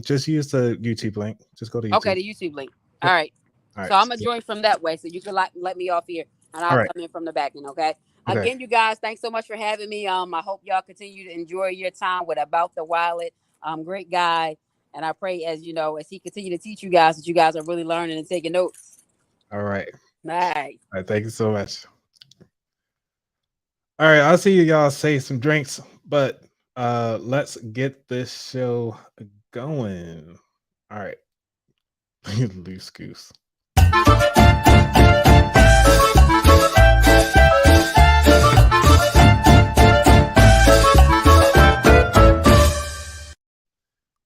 Speaker 1: just use the YouTube link. Just go to
Speaker 2: Okay,
Speaker 1: YouTube.
Speaker 2: the YouTube link. All
Speaker 1: Yep.
Speaker 2: right.
Speaker 1: All
Speaker 2: So
Speaker 1: right.
Speaker 2: I'm gonna join from that way, so you can let me off here, and
Speaker 1: All
Speaker 2: I'll
Speaker 1: right.
Speaker 2: come in from the back end. Okay.
Speaker 1: Okay.
Speaker 2: Again, you guys, thanks so much for having me. I hope y'all continue to enjoy your time with About the Wallet. Great guy, and I pray as he continue to teach you guys that you guys are really learning and taking notes.
Speaker 1: All right.
Speaker 2: Nice.
Speaker 1: All right. Thank you so much. All right. I'll see you y'all say some drinks, but let's get this show going. All right. Loose goose.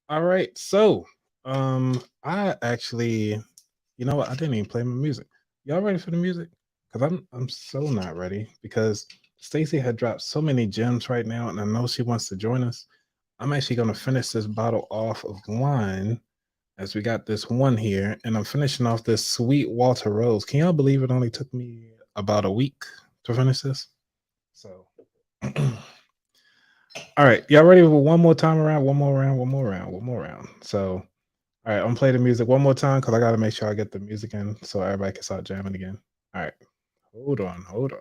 Speaker 1: All right. So, I actually, you know what? I didn't even play my music. Y'all ready for the music? Because I'm so not ready because Stacy had dropped so many gems right now, and I know she wants to join us. I'm actually going to finish this bottle off of wine as we got this one here, and I'm finishing off this Sweet Walter Rose. Can y'all believe it only took me about a week to finish this? So, all right, y'all ready for one more time around? One more round, one more round, one more round. So, all right, I'm gonna play the music one more time because I gotta make sure I get the music in so everybody can start jamming again. All right, hold on, hold on.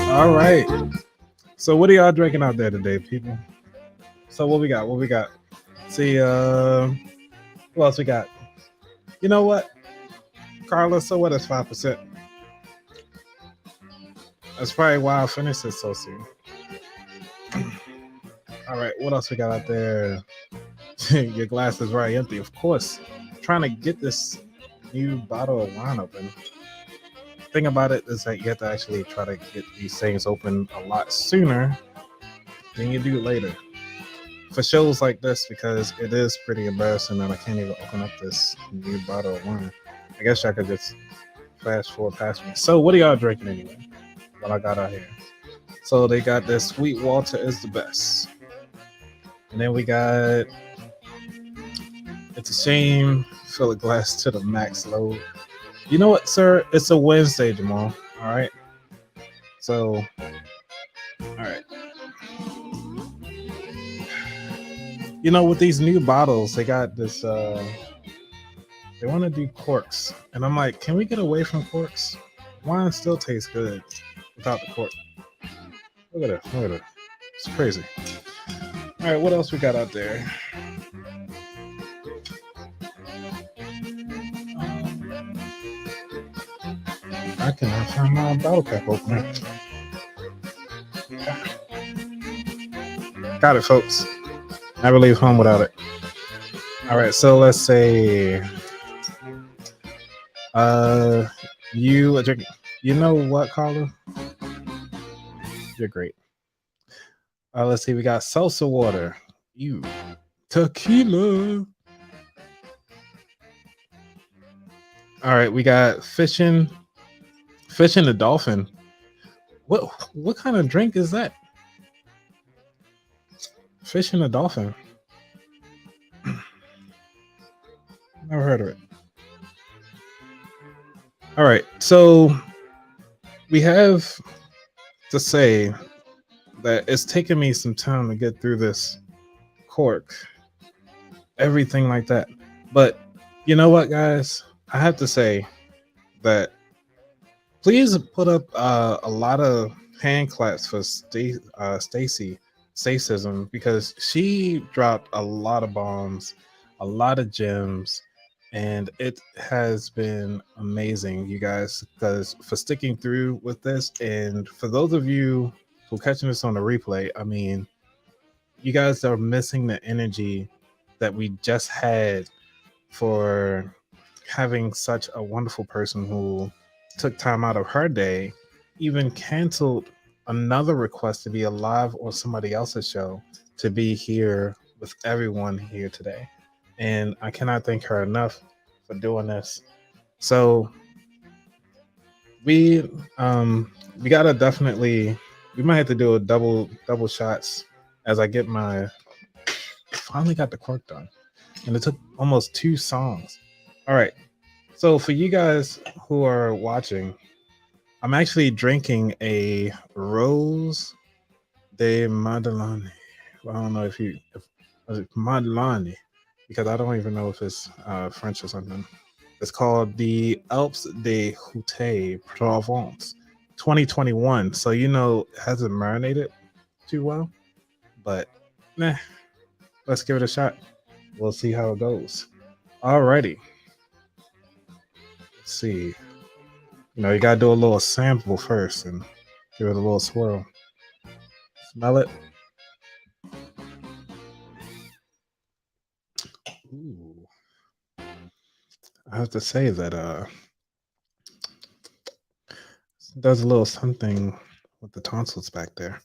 Speaker 1: All right. So what are y'all drinking out there today, people? So what we got? What we got? See, what else we got? You know what, Carla? So what is 5%? That's probably why I finished it so soon. All right, what else we got out there? Your glass is very empty, of course. Trying to get this new bottle of wine open. Thing about it is that you have to actually try to get these things open a lot sooner than you do later. For shows like this, because it is pretty embarrassing that I can't even open up this new bottle of wine. I guess I could just fast forward past me. So, what are y'all drinking anyway? What I got out here? So they got this Sweet Walter is the best, and then we got It's a Shame, fill a glass to the max load. You know what, sir? It's a Wednesday, Jamal. All right. So, all right. You know, with these new bottles, they got this. They want to do corks, and I'm like, can we get away from corks? Wine still tastes good without the cork. Look at it. Look at it. It's crazy. All right, what else we got out there? I cannot find my bottle cap opener. Got it, folks. Never leave home without it. All right, so let's say, you drink. You know what, Carla? You're great. Let's see. We got salsa water. You tequila. All right, we got fishing the dolphin. What kind of drink is that? Fishing the dolphin. Never heard of it. All right, so we have to say that it's taken me some time to get through this cork, everything like that. But you know what, guys? I have to say that please put up a lot of hand claps for Stacy Stacism, because she dropped a lot of bombs, a lot of gems, and it has been amazing, you guys, because for sticking through with this, and for those of you who are catching this on the replay, I mean, you guys are missing the energy that we just had for having such a wonderful person who took time out of her day, even canceled another request to be alive on somebody else's show to be here with everyone here today. And I cannot thank her enough for doing this. So we gotta definitely, we might have to do a double shots as I get my, finally got the cork done. And it took almost 2 songs. All right. So for you guys who are watching, I'm actually drinking a Rose de Madeleine. Well, I don't know if it's Madeleine, because I don't even know if it's French or something. It's called the Alpes de Haute Provence 2021. So, you know, it hasn't marinated too well, but let's give it a shot. We'll see how it goes. Alrighty. Let's see. You gotta do a little sample first and give it a little swirl. Smell it. Ooh. I have to say that does a little something with the tonsils back there.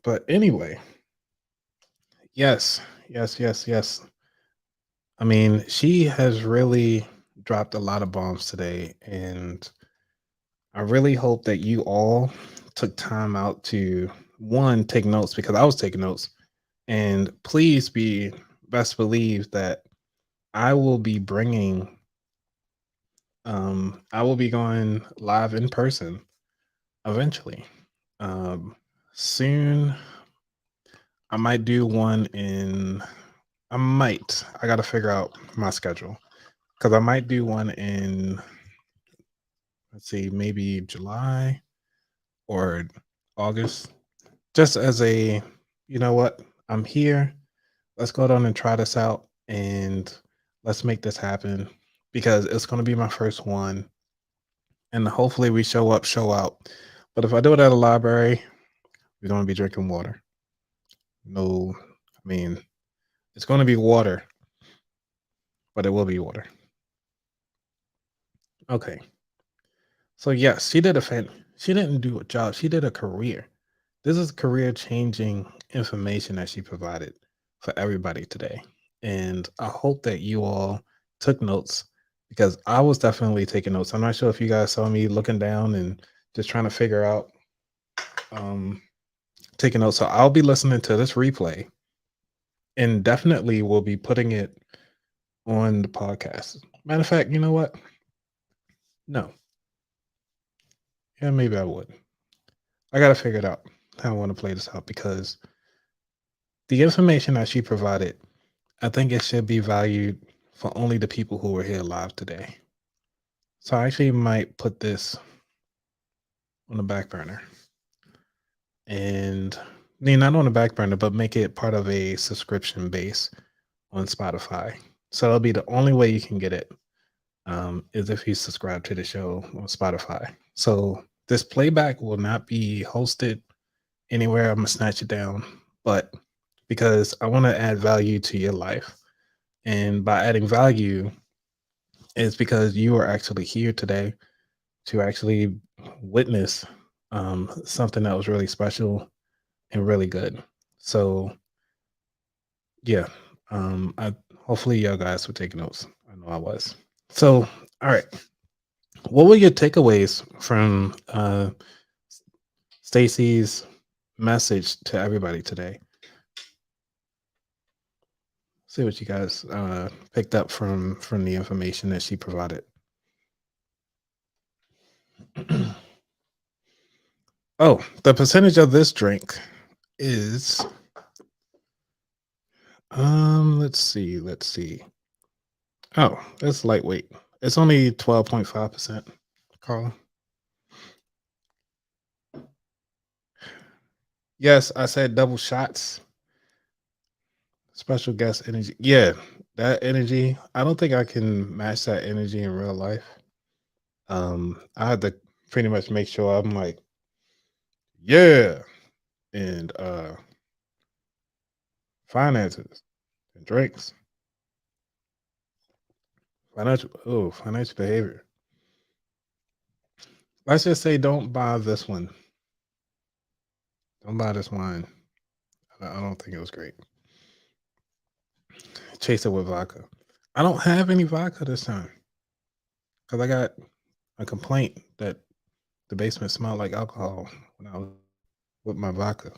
Speaker 1: But anyway, yes, yes, yes, yes. I mean, she has really dropped a lot of bombs today, and I really hope that you all took time out to one take notes because I was taking notes, and please be best believe that I will be bringing I will be going live in person eventually. Um soon I might do one in I got to figure out my schedule cuz I might do one in, let's see, maybe July or August, just as a, you know what, I'm here, let's go down and try this out and let's make this happen because it's going to be my first one, and hopefully we show up, show out. But if I do it at a library, we're going to be drinking water. No, I mean, it's going to be water, but it will be water. Okay. So yes, she didn't do a job. She did a career. This is career changing information that she provided for everybody today. And I hope that you all took notes because I was definitely taking notes. I'm not sure if you guys saw me looking down and just trying to figure out um taking notes. So I'll be listening to this replay and definitely will be putting it on the podcast. Matter of fact, you know what? No. Yeah, maybe I would. I gotta figure it out how I want to play this out because the information that she provided, I think it should be valued for only the people who were here live today. So I actually might put this on the back burner and not on the back burner, but make it part of a subscription base on Spotify. So that'll be the only way you can get it, is if you subscribe to the show on Spotify. So this playback will not be hosted anywhere. I'm gonna snatch it down, but because I want to add value to your life, and by adding value is because you are actually here today to actually witness something that was really special and really good. So yeah, I hopefully y'all guys were taking notes. I know I was. So all right, what were your takeaways from Stacy's message to everybody today? See what you guys picked up from the information that she provided. Oh, the percentage of this drink is let's see. Oh, that's lightweight. It's only 12.5%, Carla. Yes, I said double shots. Special guest energy. Yeah, that energy. I don't think I can match that energy in real life. I had to pretty much make sure I'm like, yeah, and finances and drinks. Financial behavior. Let's just say don't buy this one. Don't buy this wine. I don't think it was great. Chase it with vodka. I don't have any vodka this time because I got a complaint that the basement smelled like alcohol when I was with my vodka.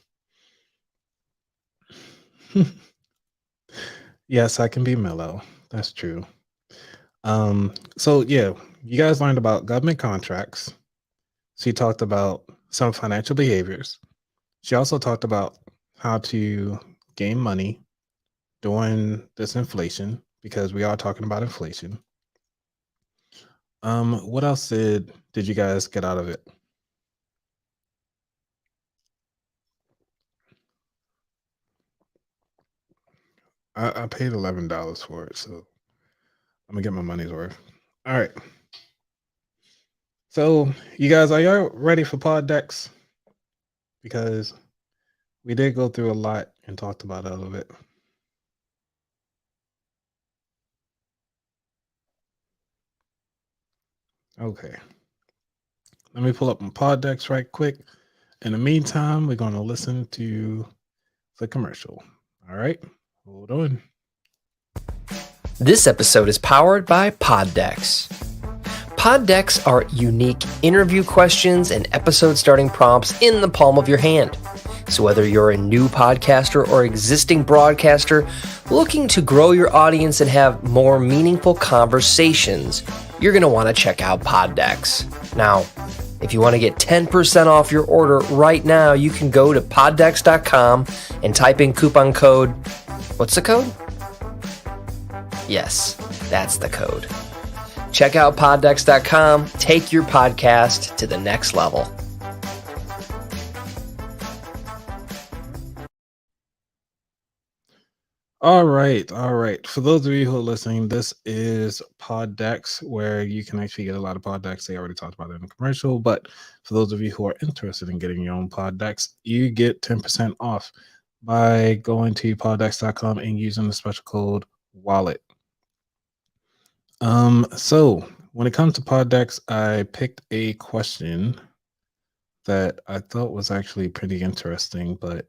Speaker 1: Yes, I can be mellow. That's true. So yeah, you guys learned about government contracts. She talked about some financial behaviors. She also talked about how to gain money during this inflation because we are talking about inflation. What else did you guys get out of it? I paid $11 for it, so I'm gonna get my money's worth. All right. So, you guys, are y'all ready for pod decks? Because we did go through a lot and talked about it a little bit. Okay. Let me pull up my pod decks right quick. In the meantime, we're going to listen to the commercial. All right. Hold on.
Speaker 3: This episode is powered by Poddex. Poddex are unique interview questions and episode starting prompts in the palm of your hand. So whether you're a new podcaster or existing broadcaster looking to grow your audience and have more meaningful conversations, you're going to want to check out Poddex. Now, if you want to get 10% off your order right now, you can go to poddex.com and type in coupon code. What's the code? Yes, that's the code. Check out poddex.com. Take your podcast to the next level.
Speaker 1: All right, all right. For those of you who are listening, this is Pod Decks, where you can actually get a lot of pod decks. They already talked about it in the commercial, but for those of you who are interested in getting your own pod decks, you get 10% off by going to poddex.com and using the special code wallet. So when it comes to pod decks, I picked a question that I thought was actually pretty interesting, but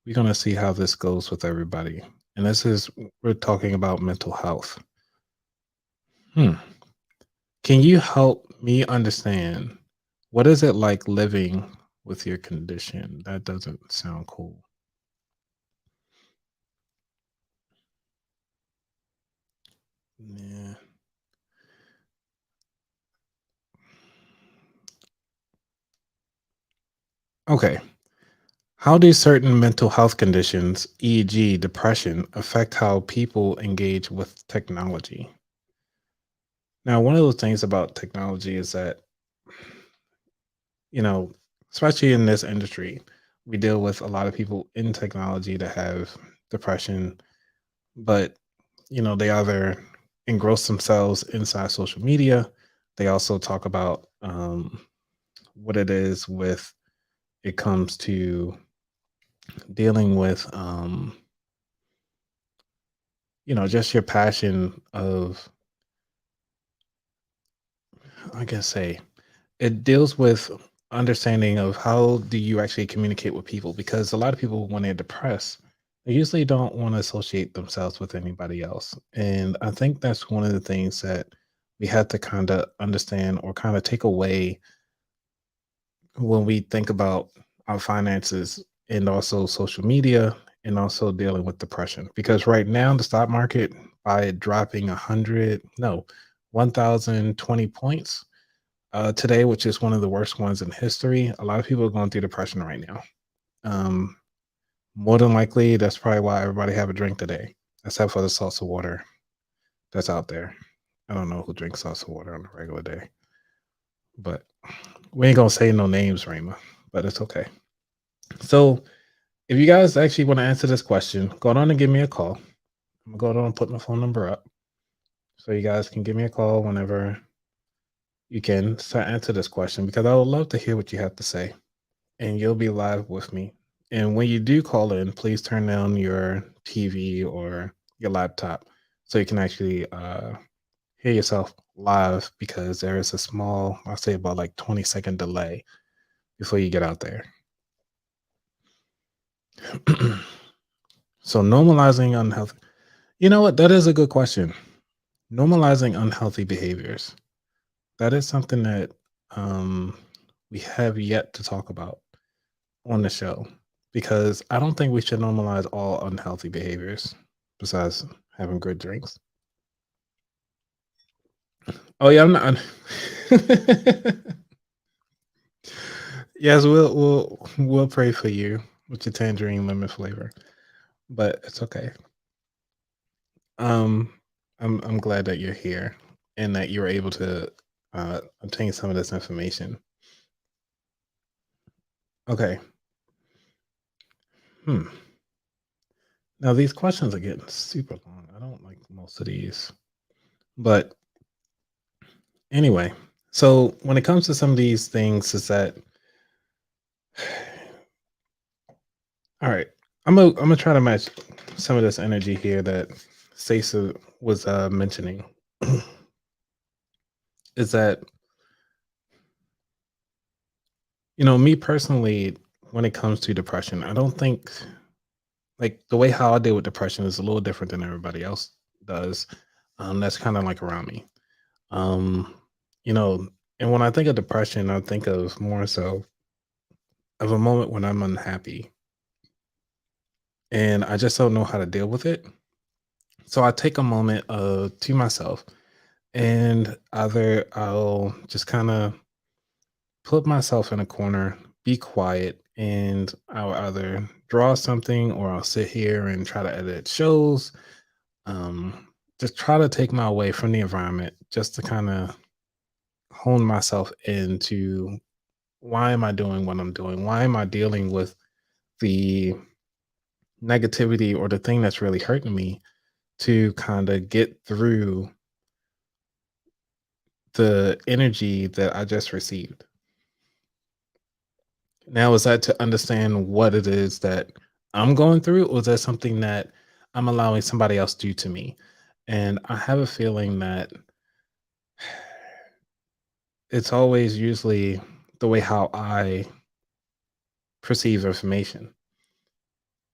Speaker 1: we're going to see how this goes with everybody. And we're talking about mental health. Can you help me understand what is it like living with your condition? That doesn't sound cool. Yeah. Okay. How do certain mental health conditions, e.g., depression, affect how people engage with technology? Now, one of those things about technology is that, you know, especially in this industry, we deal with a lot of people in technology that have depression, but, they either engross themselves inside social media. They also talk about what it is with it comes to dealing with just your passion of, I guess, say it deals with understanding of how do you actually communicate with people, because a lot of people, when they're depressed, they usually don't want to associate themselves with anybody else. And I think that's one of the things that we have to kind of understand or kind of take away when we think about our finances and also social media and also dealing with depression. Because right now, the stock market, by it dropping 1,020 points today, which is one of the worst ones in history, a lot of people are going through depression right now. Um, More than likely, that's probably why everybody have a drink today, except for the salsa water that's out there. I don't know who drinks salsa water on a regular day, but we ain't gonna say no names, Rama, but it's okay. So if you guys actually want to answer this question, go on and give me a call. I'm gonna go on and put my phone number up so you guys can give me a call whenever you can start answer this question, because I would love to hear what you have to say, and you'll be live with me. And when you do call in, please turn down your TV or your laptop so you can actually hear yourself live, because there is a small, I'll say about like 20-second delay before you get out there. So normalizing unhealthy. You know what? That is a good question. Normalizing unhealthy behaviors. That is something that we have yet to talk about on the show, because I don't think we should normalize all unhealthy behaviors besides having good drinks. Oh yeah, I'm not. Yes, we'll pray for you with your tangerine lemon flavor, but it's okay. Um, I'm glad that you're here and that you're able to obtain some of this information. Okay. Hmm. Now these questions are getting super long. I don't like most of these, but Anyway, so when it comes to some of these things, is that all right? I'm gonna try to match some of this energy here that Stacey was mentioning. Is that me personally, when it comes to depression, I don't think like the way how I deal with depression is a little different than everybody else does. That's kind of like around me. Um, you know, and when I think of depression, I think of more so of a moment when I'm unhappy and I just don't know how to deal with it. So I take a moment to myself and either I'll just kind of put myself in a corner, be quiet, and I'll either draw something or I'll sit here and try to edit shows. Um, just try to take my away from the environment just to kind of hone myself into why am I doing what I'm doing? Why am I dealing with the negativity or the thing that's really hurting me to kind of get through the energy that I just received? Now, is that to understand what it is that I'm going through, or is that something that I'm allowing somebody else do to me? And I have a feeling that it's always usually the way how I perceive information.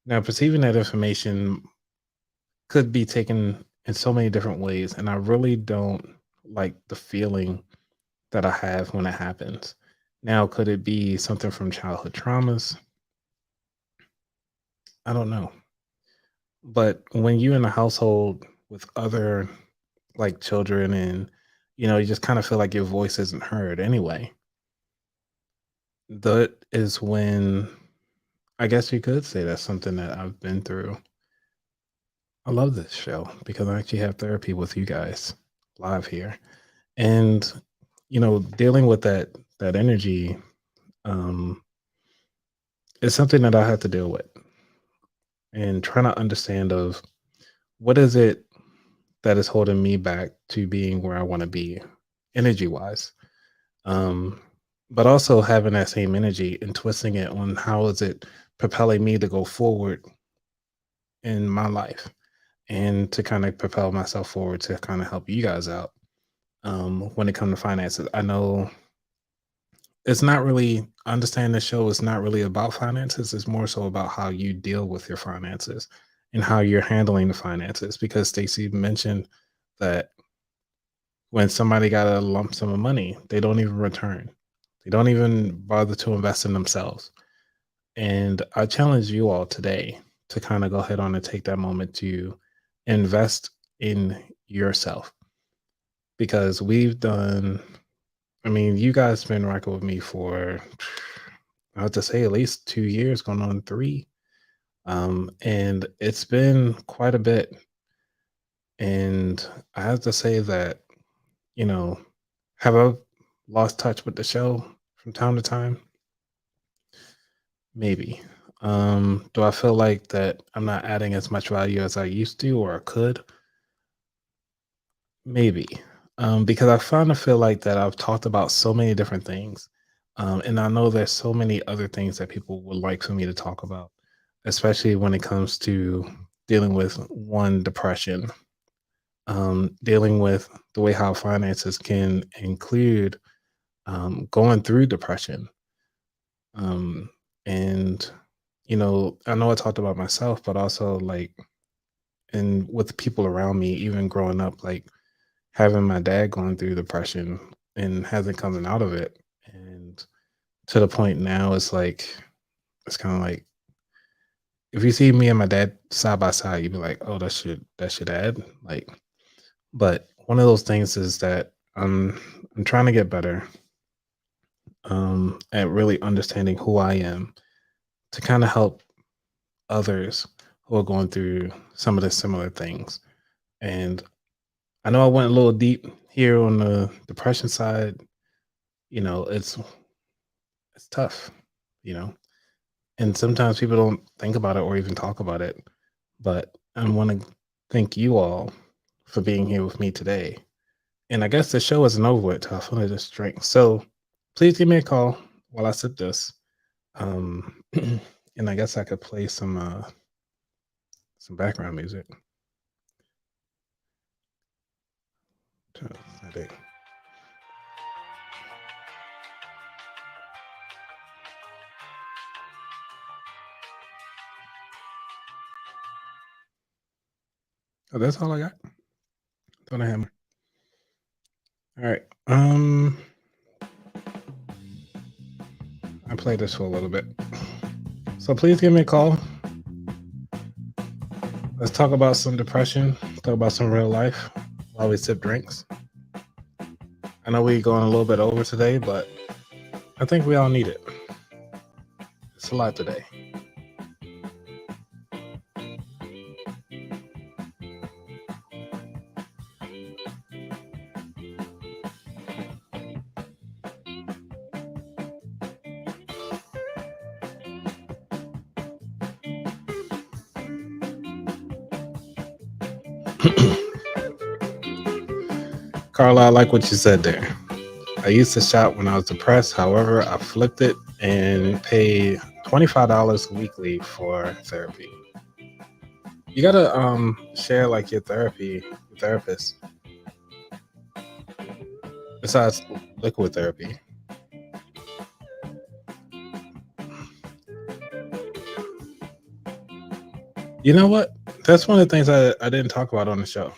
Speaker 1: Now, perceiving that information could be taken in so many different ways, and I really don't like the feeling that I have when it happens. Now, could it be something from childhood traumas? I don't know. But when you in a household with other like children and you just kind of feel like your voice isn't heard anyway, that is when I guess you could say that's something that I've been through. I love this show because I actually have therapy with you guys live here. And dealing with that energy um is something that I have to deal with and trying to understand of what is it that is holding me back to being where I want to be energy wise. Um, but also having that same energy and twisting it on how is it propelling me to go forward in my life and to kind of propel myself forward to kind of help you guys out when it comes to finances. I know it's not really I understand the show is not really about finances. It's more so about how you deal with your finances and how you're handling the finances. Because Stacey mentioned that when somebody got a lump sum of money, they don't even return. They don't even bother to invest in themselves. And I challenge you all today to kind of go ahead on and take that moment to invest in yourself because we've done, I mean, you guys been rocking with me for, I have to say, at least 2 years, going on three. And it's been quite a bit. And I have to say that, you know, have I lost touch with the show from time to time? Maybe. Do I feel like that I'm not adding as much value as I used to or I could? Maybe. Because I find to feel like that I've talked about so many different things. And I know there's so many other things that people would like for me to talk about, especially when it comes to dealing with one depression, dealing with the way how finances can include going through depression. Um, and I know I talked about myself, but also like, and with the people around me, even growing up, like having my dad going through depression and hasn't coming out of it, and to the point now, it's like it's kind of like if you see me and my dad side by side, you'd be like, "Oh, that's your dad." Like, but one of those things is that I'm trying to get better at really understanding who I am to kind of help others who are going through some of the similar things. And I know I went a little deep here on the depression side. You know, it's tough, you know, and sometimes people don't think about it or even talk about it. But I want to thank you all for being here with me today And I guess the show isn't over with till I finish this drink. So please give me a call while I sip this. And I guess I could play some background music. I think. Oh, that's all I got. Don't I hammer? All right. I played this for a little bit. So please give me a call. Let's talk about some depression, talk about some real life while we sip drinks. I know we're going a little bit over today, but I think we all need it. It's a lot today. Carla, I like what you said there. I used to shop when I was depressed. However, I flipped it and pay $25 weekly for therapy. You gotta share like your therapist. Besides liquid therapy. You know what? That's one of the things I didn't talk about on the show.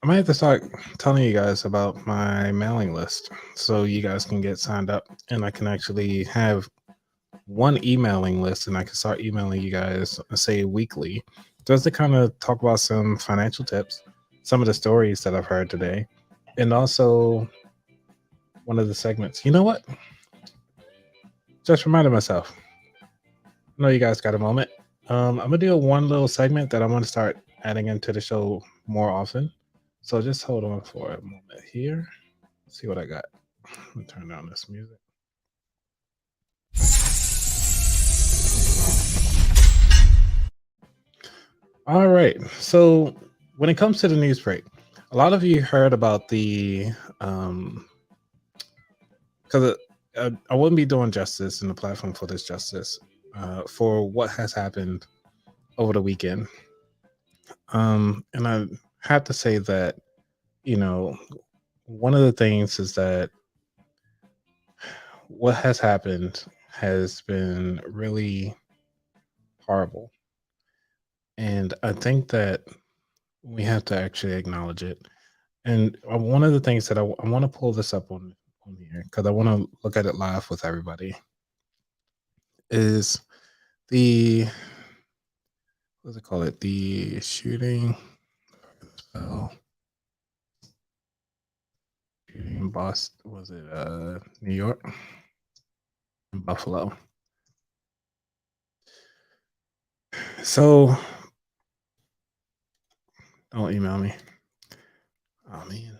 Speaker 1: I might have to start telling you guys about my mailing list so you guys can get signed up and I can actually have one emailing list and I can start emailing you guys, say weekly, just to kind of talk about some financial tips, some of the stories that I've heard today, and also one of the segments. You know what? Just reminded myself. I know you guys got a moment. I'm gonna do one little segment that I want to start adding into the show more often. So just hold on for a moment here. See what I got. Let me turn down this music. All right. So when it comes to the news break, a lot of you heard about the because I wouldn't be doing justice in the platform for this justice for what has happened over the weekend. And I have to say that, you know, one of the things is that what has happened has been really horrible. And I think that we have to actually acknowledge it. And one of the things that I want to pull this up on here because I want to look at it live with everybody is the what's it called? It the shooting. Oh, shooting in Boston. Was it New York? Buffalo. So don't email me. Oh man.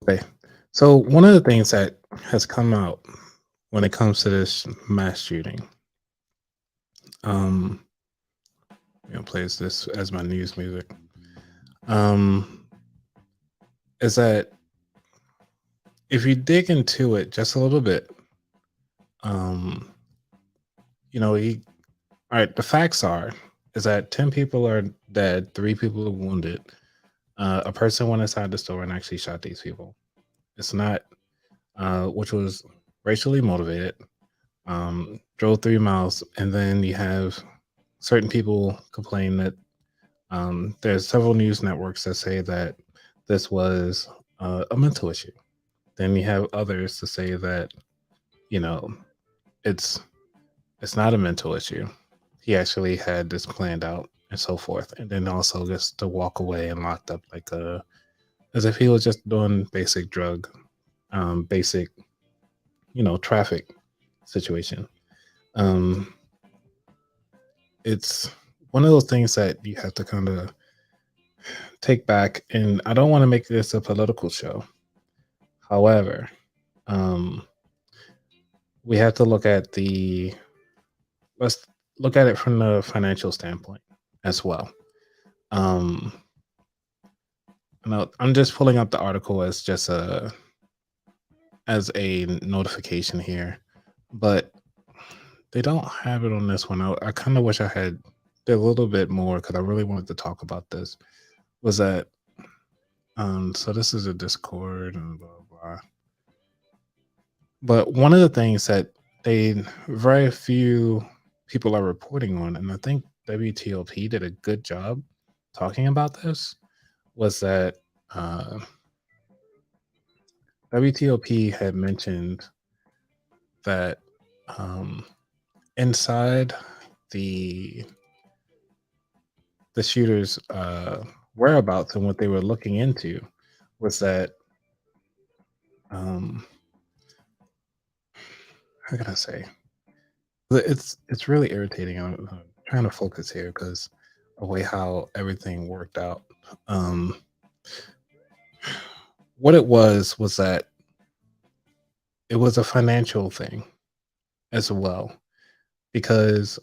Speaker 1: Okay. So one of the things that has come out when it comes to this mass shooting, plays this as my news music, is that if you dig into it just a little bit, all right, the facts is that 10 people are dead, 3 people are wounded. A person went inside the store and actually shot these people. It's not, which was racially motivated, drove 3 miles, and then you have certain people complain that there's several news networks that say that this was a mental issue. Then you have others to say that, you know, it's not a mental issue. He actually had this planned out and so forth. And then also just to walk away and locked up like as if he was just doing basic drug, basic, traffic situation. It's one of those things that you have to kind of take back. And I don't want to make this a political show. However, we have to look at let's look at it from the financial standpoint as well. Um, I'm just pulling up the article as just a notification here, but they don't have it on this one. I kind of wish I had did a little bit more because I really wanted to talk about this. Was that so this is a Discord and blah blah. But one of the things that very few people are reporting on, and I think WTOP did a good job talking about this, was that WTOP had mentioned that inside the shooter's whereabouts and what they were looking into was that how can I say? It's really irritating. I'm trying to focus here because the way how everything worked out. What it was that it was a financial thing as well, because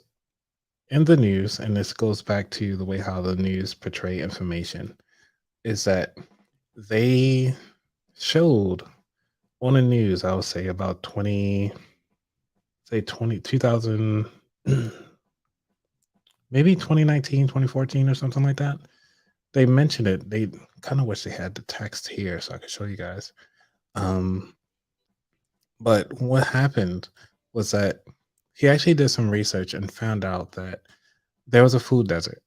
Speaker 1: in the news, and this goes back to the way how the news portray information, is that they showed on the news, I would say about 2000, maybe 2019, 2014 or something like that. They mentioned it. They kind of wish they had the text here so I could show you guys. But what happened was that he actually did some research and found out that there was a food desert.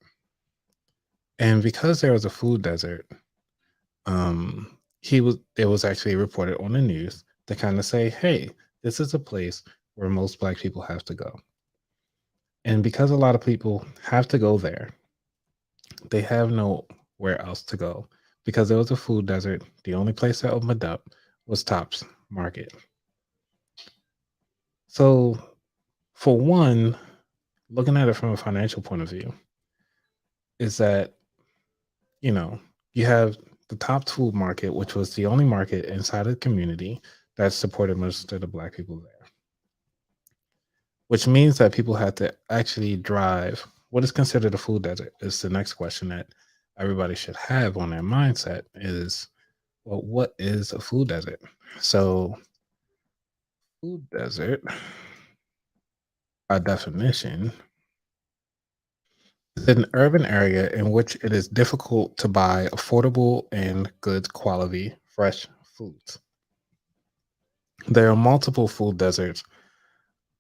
Speaker 1: And because there was a food desert, it was actually reported on the news to kind of say, hey, this is a place where most Black people have to go. And because a lot of people have to go there, they have nowhere else to go. Because there was a food desert, the only place that opened up was Tops Market. So, for one, looking at it from a financial point of view, is that, you have the Tops food market, which was the only market inside of the community that supported most of the Black people there, which means that people had to actually drive. What is considered a food desert is the next question that everybody should have on their mindset is, well, what is a food desert? So, food desert, by definition, is an urban area in which it is difficult to buy affordable and good quality fresh foods. There are multiple food deserts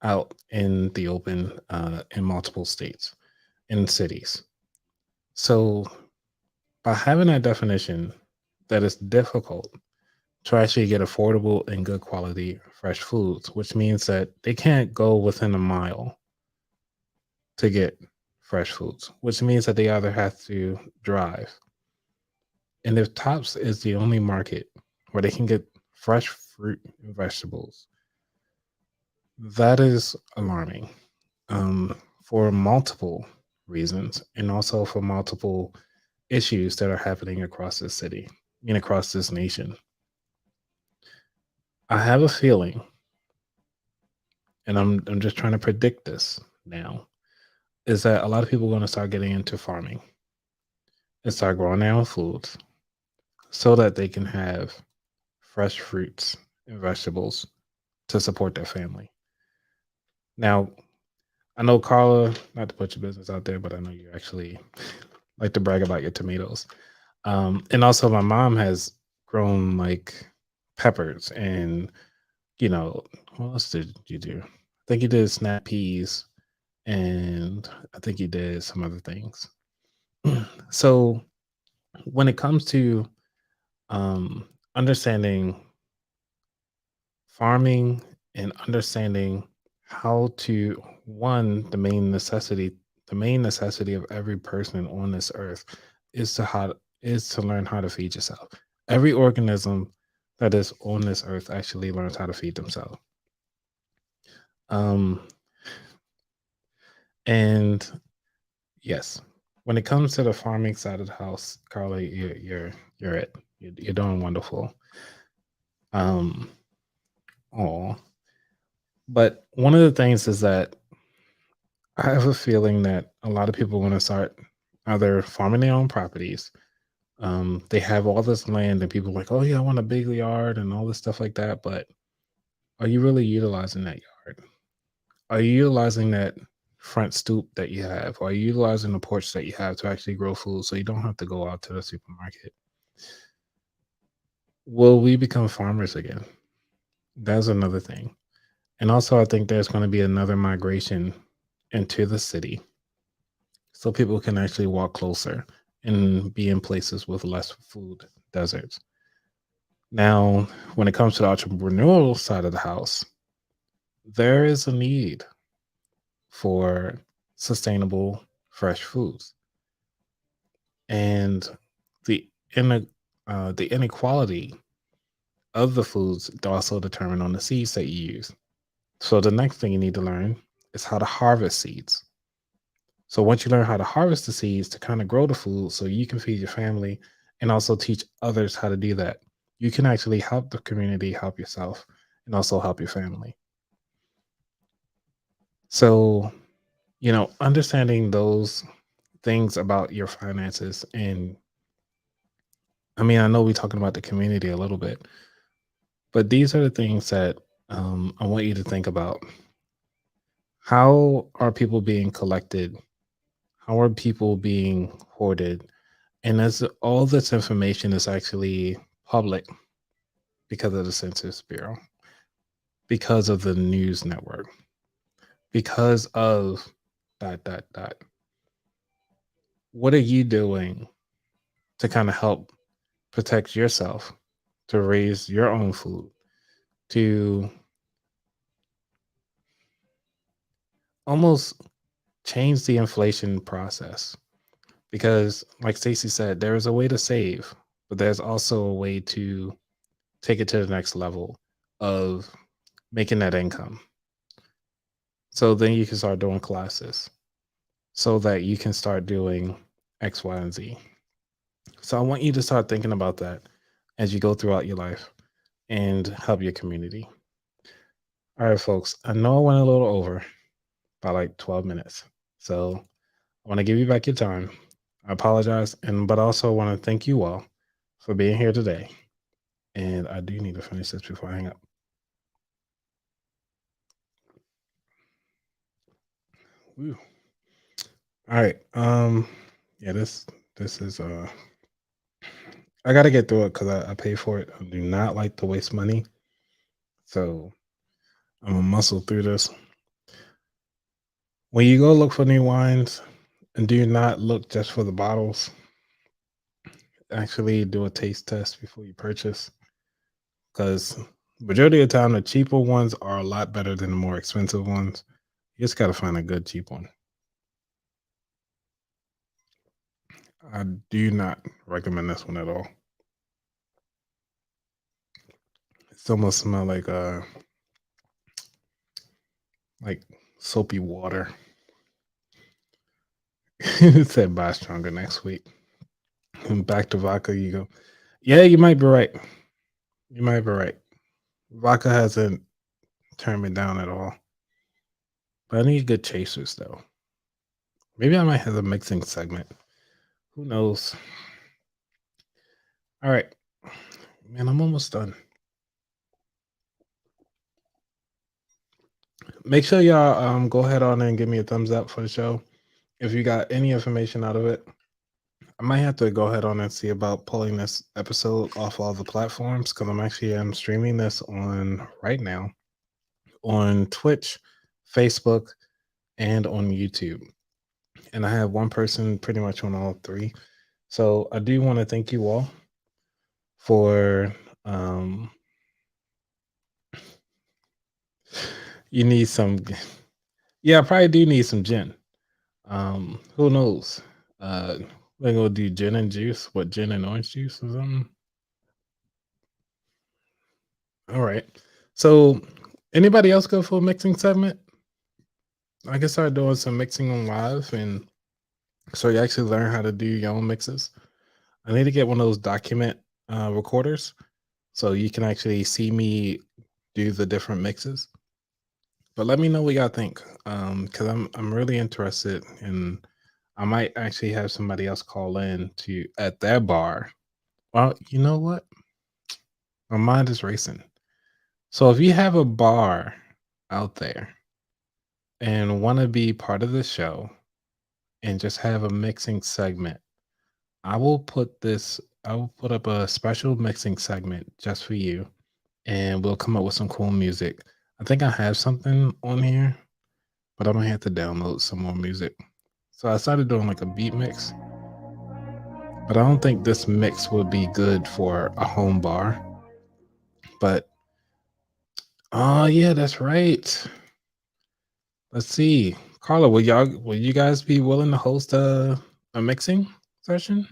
Speaker 1: out in the open in multiple states and cities. So, by having that definition, that it's difficult to actually get affordable and good quality fresh foods, which means that they can't go within a mile to get fresh foods, which means that they either have to drive. And if Tops is the only market where they can get fresh fruit and vegetables, that is alarming for multiple reasons and also for multiple issues that are happening across this city and across this nation. I have a feeling, and I'm just trying to predict this now, is that a lot of people are going to start getting into farming and start growing their own foods so that they can have fresh fruits and vegetables to support their family. Now, I know Carla, not to put your business out there, but I know you actually like to brag about your tomatoes. And also my mom has grown like peppers and, what else did you do? I think you did snap peas and I think you did some other things. So when it comes to understanding farming and understanding how to the main necessity of every person on this earth is to learn how to feed yourself. Every organism that is on this earth actually learns how to feed themselves. And yes, when it comes to the farming side of the house, Carly, you're doing wonderful. Oh, but one of the things is that I have a feeling that a lot of people want to start either farming their own properties. They have all this land, and people are like, oh yeah, I want a big yard and all this stuff like that. But are you really utilizing that yard? Are you utilizing that front stoop that you have? Are you utilizing the porch that you have to actually grow food so you don't have to go out to the supermarket? Will we become farmers again? That's another thing. And also, I think there's going to be another migration into the city so people can actually walk closer and be in places with less food deserts. Now, when it comes to the entrepreneurial side of the house, there is a need for sustainable, fresh foods. And the the inequality of the foods also determine on the seeds that you use. So the next thing you need to learn is how to harvest seeds. So once you learn how to harvest the seeds to kind of grow the food so you can feed your family and also teach others how to do that, you can actually help the community, help yourself, and also help your family. So, understanding those things about your finances, and I mean, I know we're talking about the community a little bit, but these are the things that I want you to think about. How are people being collected? How are people being hoarded? And as all this information is actually public because of the Census Bureau, because of the news network, because of dot, dot, dot. What are you doing to kind of help protect yourself, to raise your own food, to almost change the inflation process? Because, like Stacey said, there is a way to save, but there's also a way to take it to the next level of making that income. So then you can start doing classes so that you can start doing X, Y, and Z. So I want you to start thinking about that as you go throughout your life and help your community. All right, folks. I know I went a little over by like 12 minutes. So I want to give you back your time. I apologize. But also want to thank you all for being here today. And I do need to finish this before I hang up. Woo. All right. Yeah, this is I gotta get through it because I pay for it. I do not like to waste money. So I'm gonna muscle through this. When you go look for new wines, and do not look just for the bottles. Actually do a taste test before you purchase. Because majority of the time the cheaper ones are a lot better than the more expensive ones. You just gotta find a good cheap one. I do not recommend this one at all. It almost smell like soapy water. It said buy stronger next week. And back to vodka, you go. Yeah, you might be right. You might be right. Vodka hasn't turned me down at all. But I need good chasers though. Maybe I might have a mixing segment. Who knows? All right. Man, I'm almost done. Make sure y'all go ahead on and give me a thumbs up for the show. If you got any information out of it, I might have to go ahead on and see about pulling this episode off all the platforms because I'm streaming this on right now on Twitch, Facebook, and on YouTube. And I have one person pretty much on all three. So I do want to thank you all for you need some yeah, I probably do need some gin. Who knows? We're gonna do gin and juice. What, gin and orange juice or something? All right. So anybody else go for a mixing segment? I can start doing some mixing on live and so you actually learn how to do your own mixes. I need to get one of those document recorders so you can actually see me do the different mixes But let me know what y'all think. Because I'm really interested, and I might actually have somebody else call in to at their bar. Well, you know what? My mind is racing. So if you have a bar out there and want to be part of the show and just have a mixing segment, I will put up a special mixing segment just for you, and we'll come up with some cool music. I think I have something on here, but I'm gonna have to download some more music. So I started doing like a beat mix, but I don't think this mix would be good for a home bar. But oh yeah, that's right. Let's see. Carla, will you guys be willing to host a mixing session?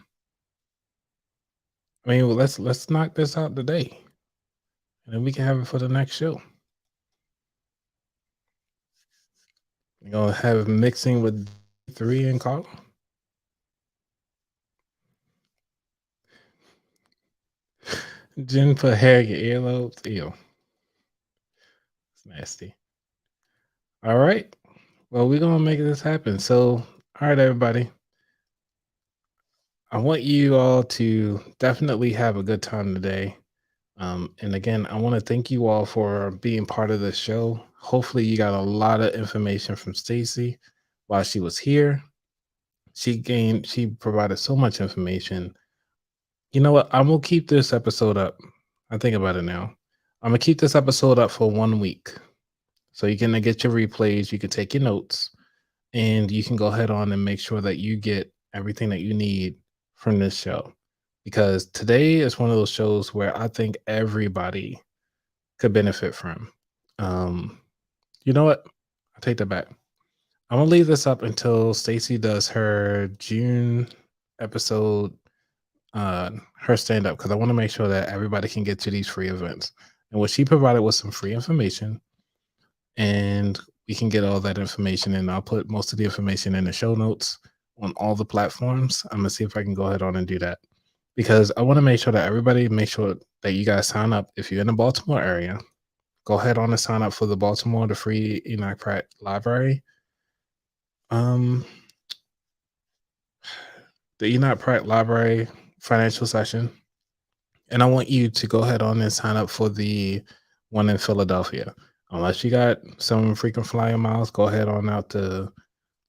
Speaker 1: I mean, let's knock this out today. And then we can have it for the next show. We're gonna have mixing with 3 and Carla. Jen put hair in your earlobes. Ew. It's nasty. All right. Well, we're gonna make this happen. So, all right, everybody. I want you all to definitely have a good time today. And again, I want to thank you all for being part of the show. Hopefully, you got a lot of information from Stacy while she was here. She provided so much information. You know what? I'm gonna keep this episode up. I think about it now. I'm gonna keep this episode up for 1 week. So you can get your replays, you can take your notes, and you can go ahead on and make sure that you get everything that you need from this show. Because today is one of those shows where I think everybody could benefit from. You know what? I take that back. I'm gonna leave this up until Stacy does her June episode, her stand up, because I want to make sure that everybody can get to these free events. And what she provided was some free information, and we can get all that information. And I'll put most of the information in the show notes on all the platforms. I'm gonna see if I can go ahead on and do that, because I want to make sure that make sure that you guys sign up. If you're in the Baltimore area, go ahead on and sign up for the free Enoch Pratt Library. The Enoch Pratt Library financial session. And I want you to go ahead on and sign up for the one in Philadelphia. Unless you got some frequent flyer miles, go ahead on out to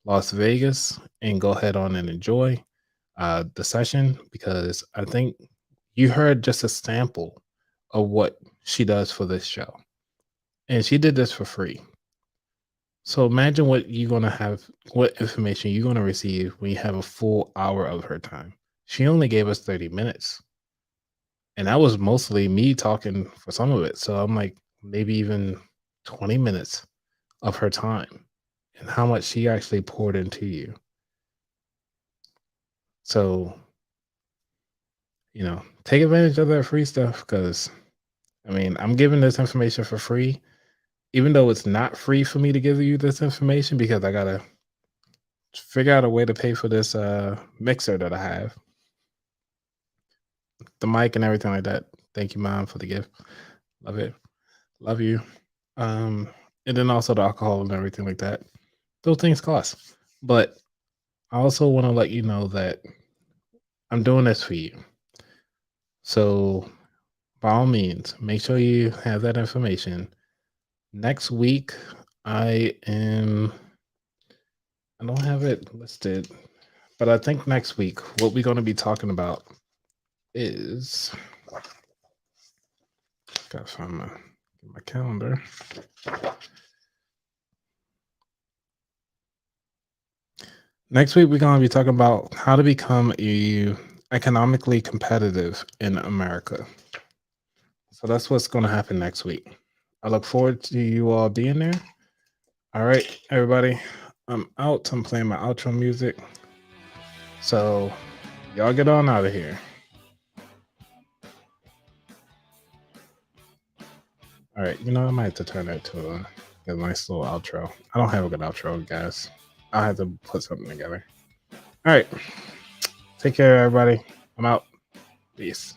Speaker 1: Las Vegas and go ahead on and enjoy the session, because I think you heard just a sample of what she does for this show. And she did this for free. So imagine what information you're going to receive when you have a full hour of her time. She only gave us 30 minutes. And that was mostly me talking for some of it. So I'm like, maybe even 20 minutes of her time, and how much she actually poured into you. So, take advantage of that free stuff, because, I mean, I'm giving this information for free, even though it's not free for me to give you this information, because I got to figure out a way to pay for this mixer that I have. The mic and everything like that. Thank you, Mom, for the gift. Love it. Love you. And then also the alcohol and everything like that. Those things cost. But I also want to let you know that I'm doing this for you. So by all means, make sure you have that information. Next week, I don't have it listed, but I think next week, what we're going to be talking about is, gotta find my calendar. Next week, we're going to be talking about how to become economically competitive in America. So that's what's going to happen next week. I look forward to you all being there. All right, everybody, I'm out. I'm playing my outro music. So y'all get on out of here. All right, I might have to turn that to a nice little outro. I don't have a good outro, guys. I'll have to put something together. All right. Take care, everybody. I'm out. Peace.